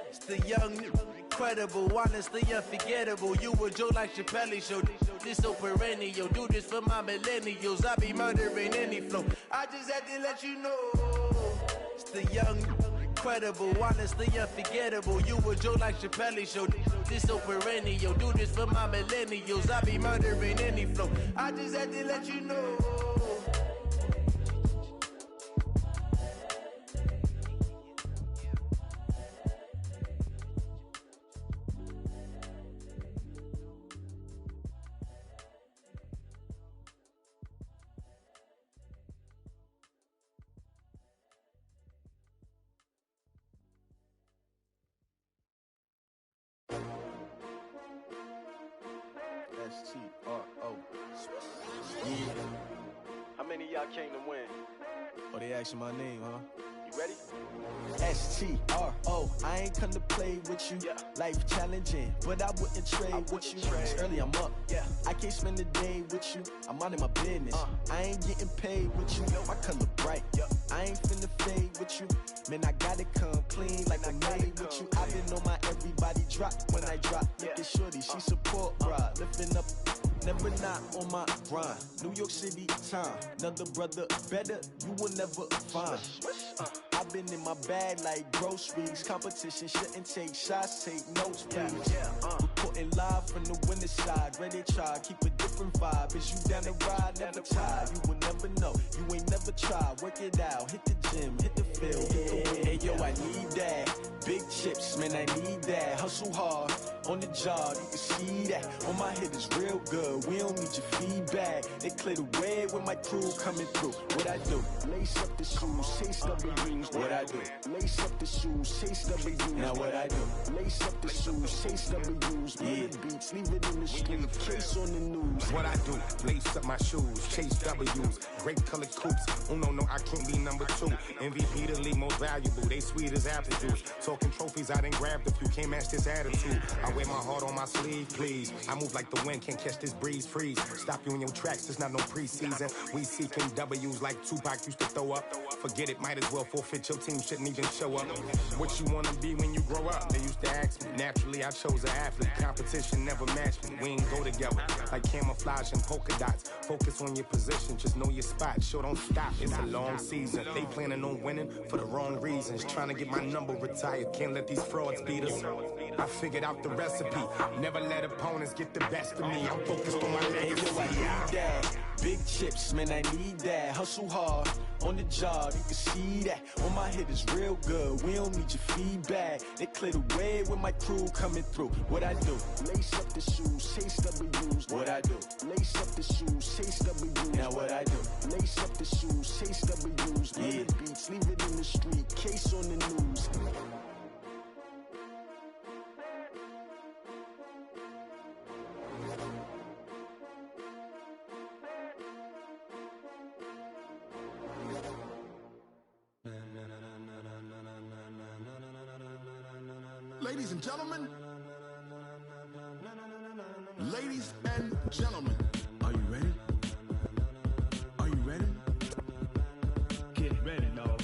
It's the young, incredible, honestly unforgettable. You a joke like Chappelle show. This so perennial. Do this for my millennials. I be murdering any flow. I just had to let you know. It's the young, incredible, honestly unforgettable. You a joke like Chappelle show. This so perennial. Do this for my millennials. I be murdering any flow. I just had to let you know. S-T-R-O. Yeah. How many of y'all came to win? Oh, they asking my name, huh? You ready? S-T-R-O. I ain't come to play with you. Yeah. Life challenging, but I wouldn't trade with you. It's early, I'm up. Yeah. I can't spend the day with you. I'm minding my business. I ain't getting paid with you. My color bright. I ain't finna fade with you. Man, I gotta come clean like I made with you. I been on my everybody drop when I drop. Look at shorty, she support, bruh. Lifting up, never not on my grind. New York City time. Another brother better, you will never find. I've been in my bag like groceries. Competition shouldn't take shots, take notes, please. Reporting live from the winter side. Ready to try, keep a different vibe. Is you down the ride, never tired. You will never know, you ain't never tried. Work it out, hit the gym, hit the field, hit the wind. Hey yo, I need that. Big chips, man, I need that. Hustle hard, on the job, you can see that. On my head is real good, we don't need your feedback. They clear the way when my crew coming through. What I do? Lace up the shoes, chase W's. What I do? Lace up the shoes, chase W's. Now what I do? Lace up the shoes, chase W's. Murder beats, leave it in the street, case on the news. What I do? Lace up my shoes, chase W's. Great colored coops. Oh no, I can't be number 2. MVP the league most valuable. They sweet as apple juice. Talking trophies, I done grabbed a few. Can't match this attitude. I wear my heart on my sleeve, please. I move like the wind, can't catch this breeze. Freeze. Stop you in your tracks. It's not no preseason. We seeking W's like Tupac used to throw up. Forget it, might as well forfeit. Your team shouldn't even show up. What you wanna be when you grow up? They used to ask me. Naturally, I chose an athlete. Competition never matched me. We ain't go together like camouflage and polka dots. Focus on your position, just know your spot. Sure, don't stop. It's a long season. They planning on winning for the wrong reasons. Trying to get my number retired. Can't let these frauds beat us. I figured out the recipe. Never let opponents get the best of me. I'm focused on my legacy. I need that. Big chips, man, I need that. Hustle hard on the job, you can see that. On my head is real good, we don't need your feedback. They clear the way when my crew coming through. What I do? Lace up the shoes, chase W's. What I do? Lace up the shoes, chase W's. Now what I do? Lace up the shoes, chase W's. Murder beats, leave it in the street, case on the news. Ladies and gentlemen, ladies and gentlemen, are you ready? Are you ready? Get ready, dog.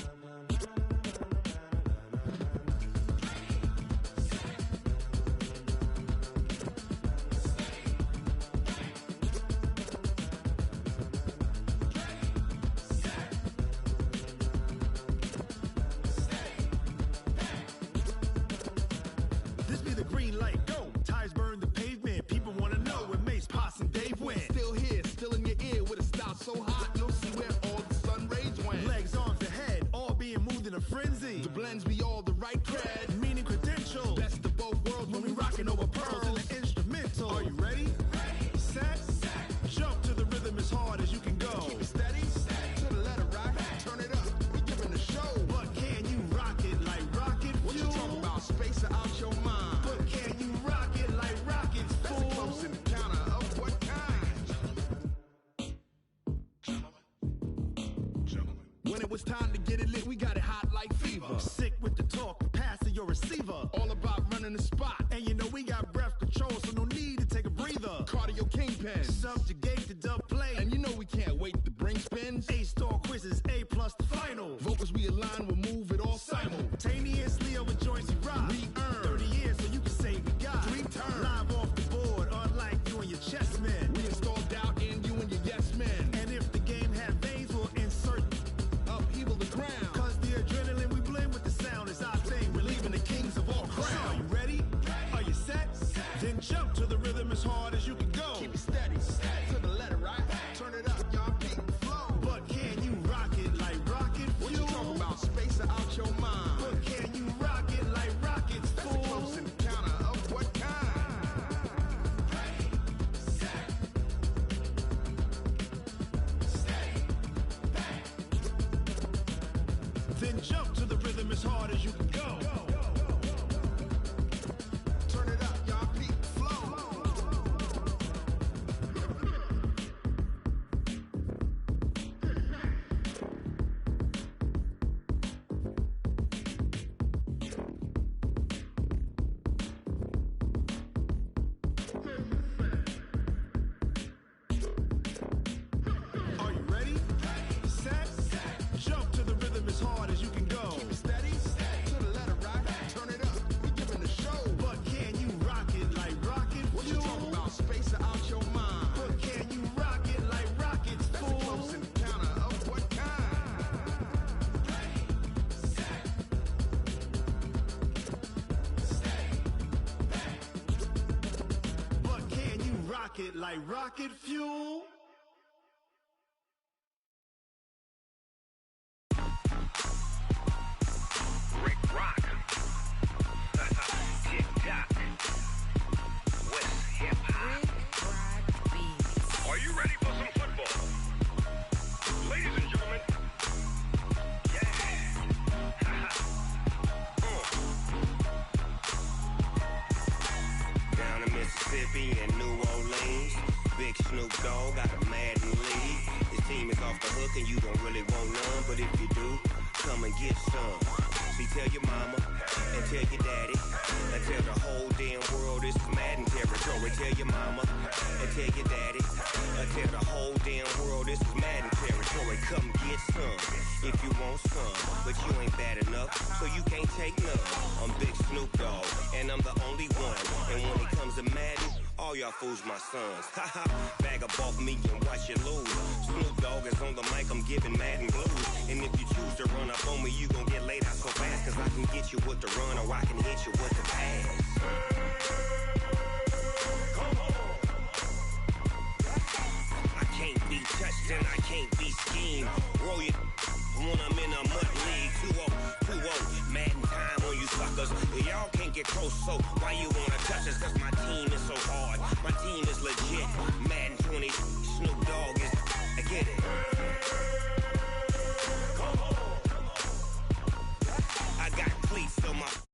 This be the green light, go. Tires burn the pavement. People wanna know where Mace, Potts, and Dave went. Still here, still in your ear with a style so hot, you'll see where all the sun rays went. Legs, arms, and head, all being moved in a frenzy. The blends be all the right cred, meaning credentials. Best of both worlds when we rockin' over pearls in the instrumental. Are you ready? Set, jump to the rhythm as hard as you can go. Keep it steady, to the letter rock, turn it up, we giving the show. But can you rock it like rocket fuel? What you talking about, space out your mind? But can you rock it like rockets, fool? That's a close encounter of what kind? When it was time to get it lit, we got it hot like fever. Sick with the talk, passing your receiver. All about running the spot. And you know we got breath control, so no need to take a breather. Cardio kingpin, subjugate the dub play. And you know we can't wait to bring spins. A-star quizzes, A+ the final. Vocals we align, we'll move it all simultaneously over joints we rock. We earn 30 years, so you can say we got 3 turns. Live off the board, unlike you and your chess men. We install doubt in you and your yes men. And if the game had veins, we'll insert upheaval the ground. Cause the adrenaline we blend with the sound is our thing. We're leaving the kings of all crowns. So are you ready? Are you set? Then jump to the rhythm as hard as you can go. Keep it steady, to the letter right. Turn it up, y'all peak flow. But can you rock it like rocket fuel? What you talking about, space out your mind? But can you rock it like rockets, fool? That's a close encounter of what kind? Then jump to the rhythm as hard as you can go. Turn it up, y'all peak flow. Are you ready? Set, jump to the rhythm as hard as you can go. Keep it steady, to the letter rock. Turn it up, we giving the show. But can you rock it like rocket fuel? What you talking about, space out your mind? But can you rock it like rockets, fool? That's a close encounter of what kind? But can you rock it like rocket fuel? Rick Rock. Tick tock. Mississippi and New Orleans. Big Snoop Dogg got a Madden lead. His team is off the hook and you don't really want none, but if you do, come and get some. See, tell your mama and tell your daddy and tell the whole damn world this is Madden territory. Tell your mama and tell your daddy and tell the whole damn world this is Madden territory. Come get some if you want some, but you ain't bad enough, so you can't take none. I'm Big Snoop Dogg and I'm the only one, and when it comes to Madden, all y'all fools my sons. Haha, bag up off me and watch you lose. Snoop Dogg is on the mic, I'm giving Madden blues. And if you choose to run up on me, you gon' get laid out so fast, cause I can get you with the run or I can hit you with the pass. I can't be touched and I can't be schemed. Roll you when I'm in a mud league. 2-0, Madden time on you suckers. Y'all can't get close, so why you wanna touch us? Cause my team is so hard, my team is legit. Madden 20, Snoop Dogg is, I get it. I got cleats so my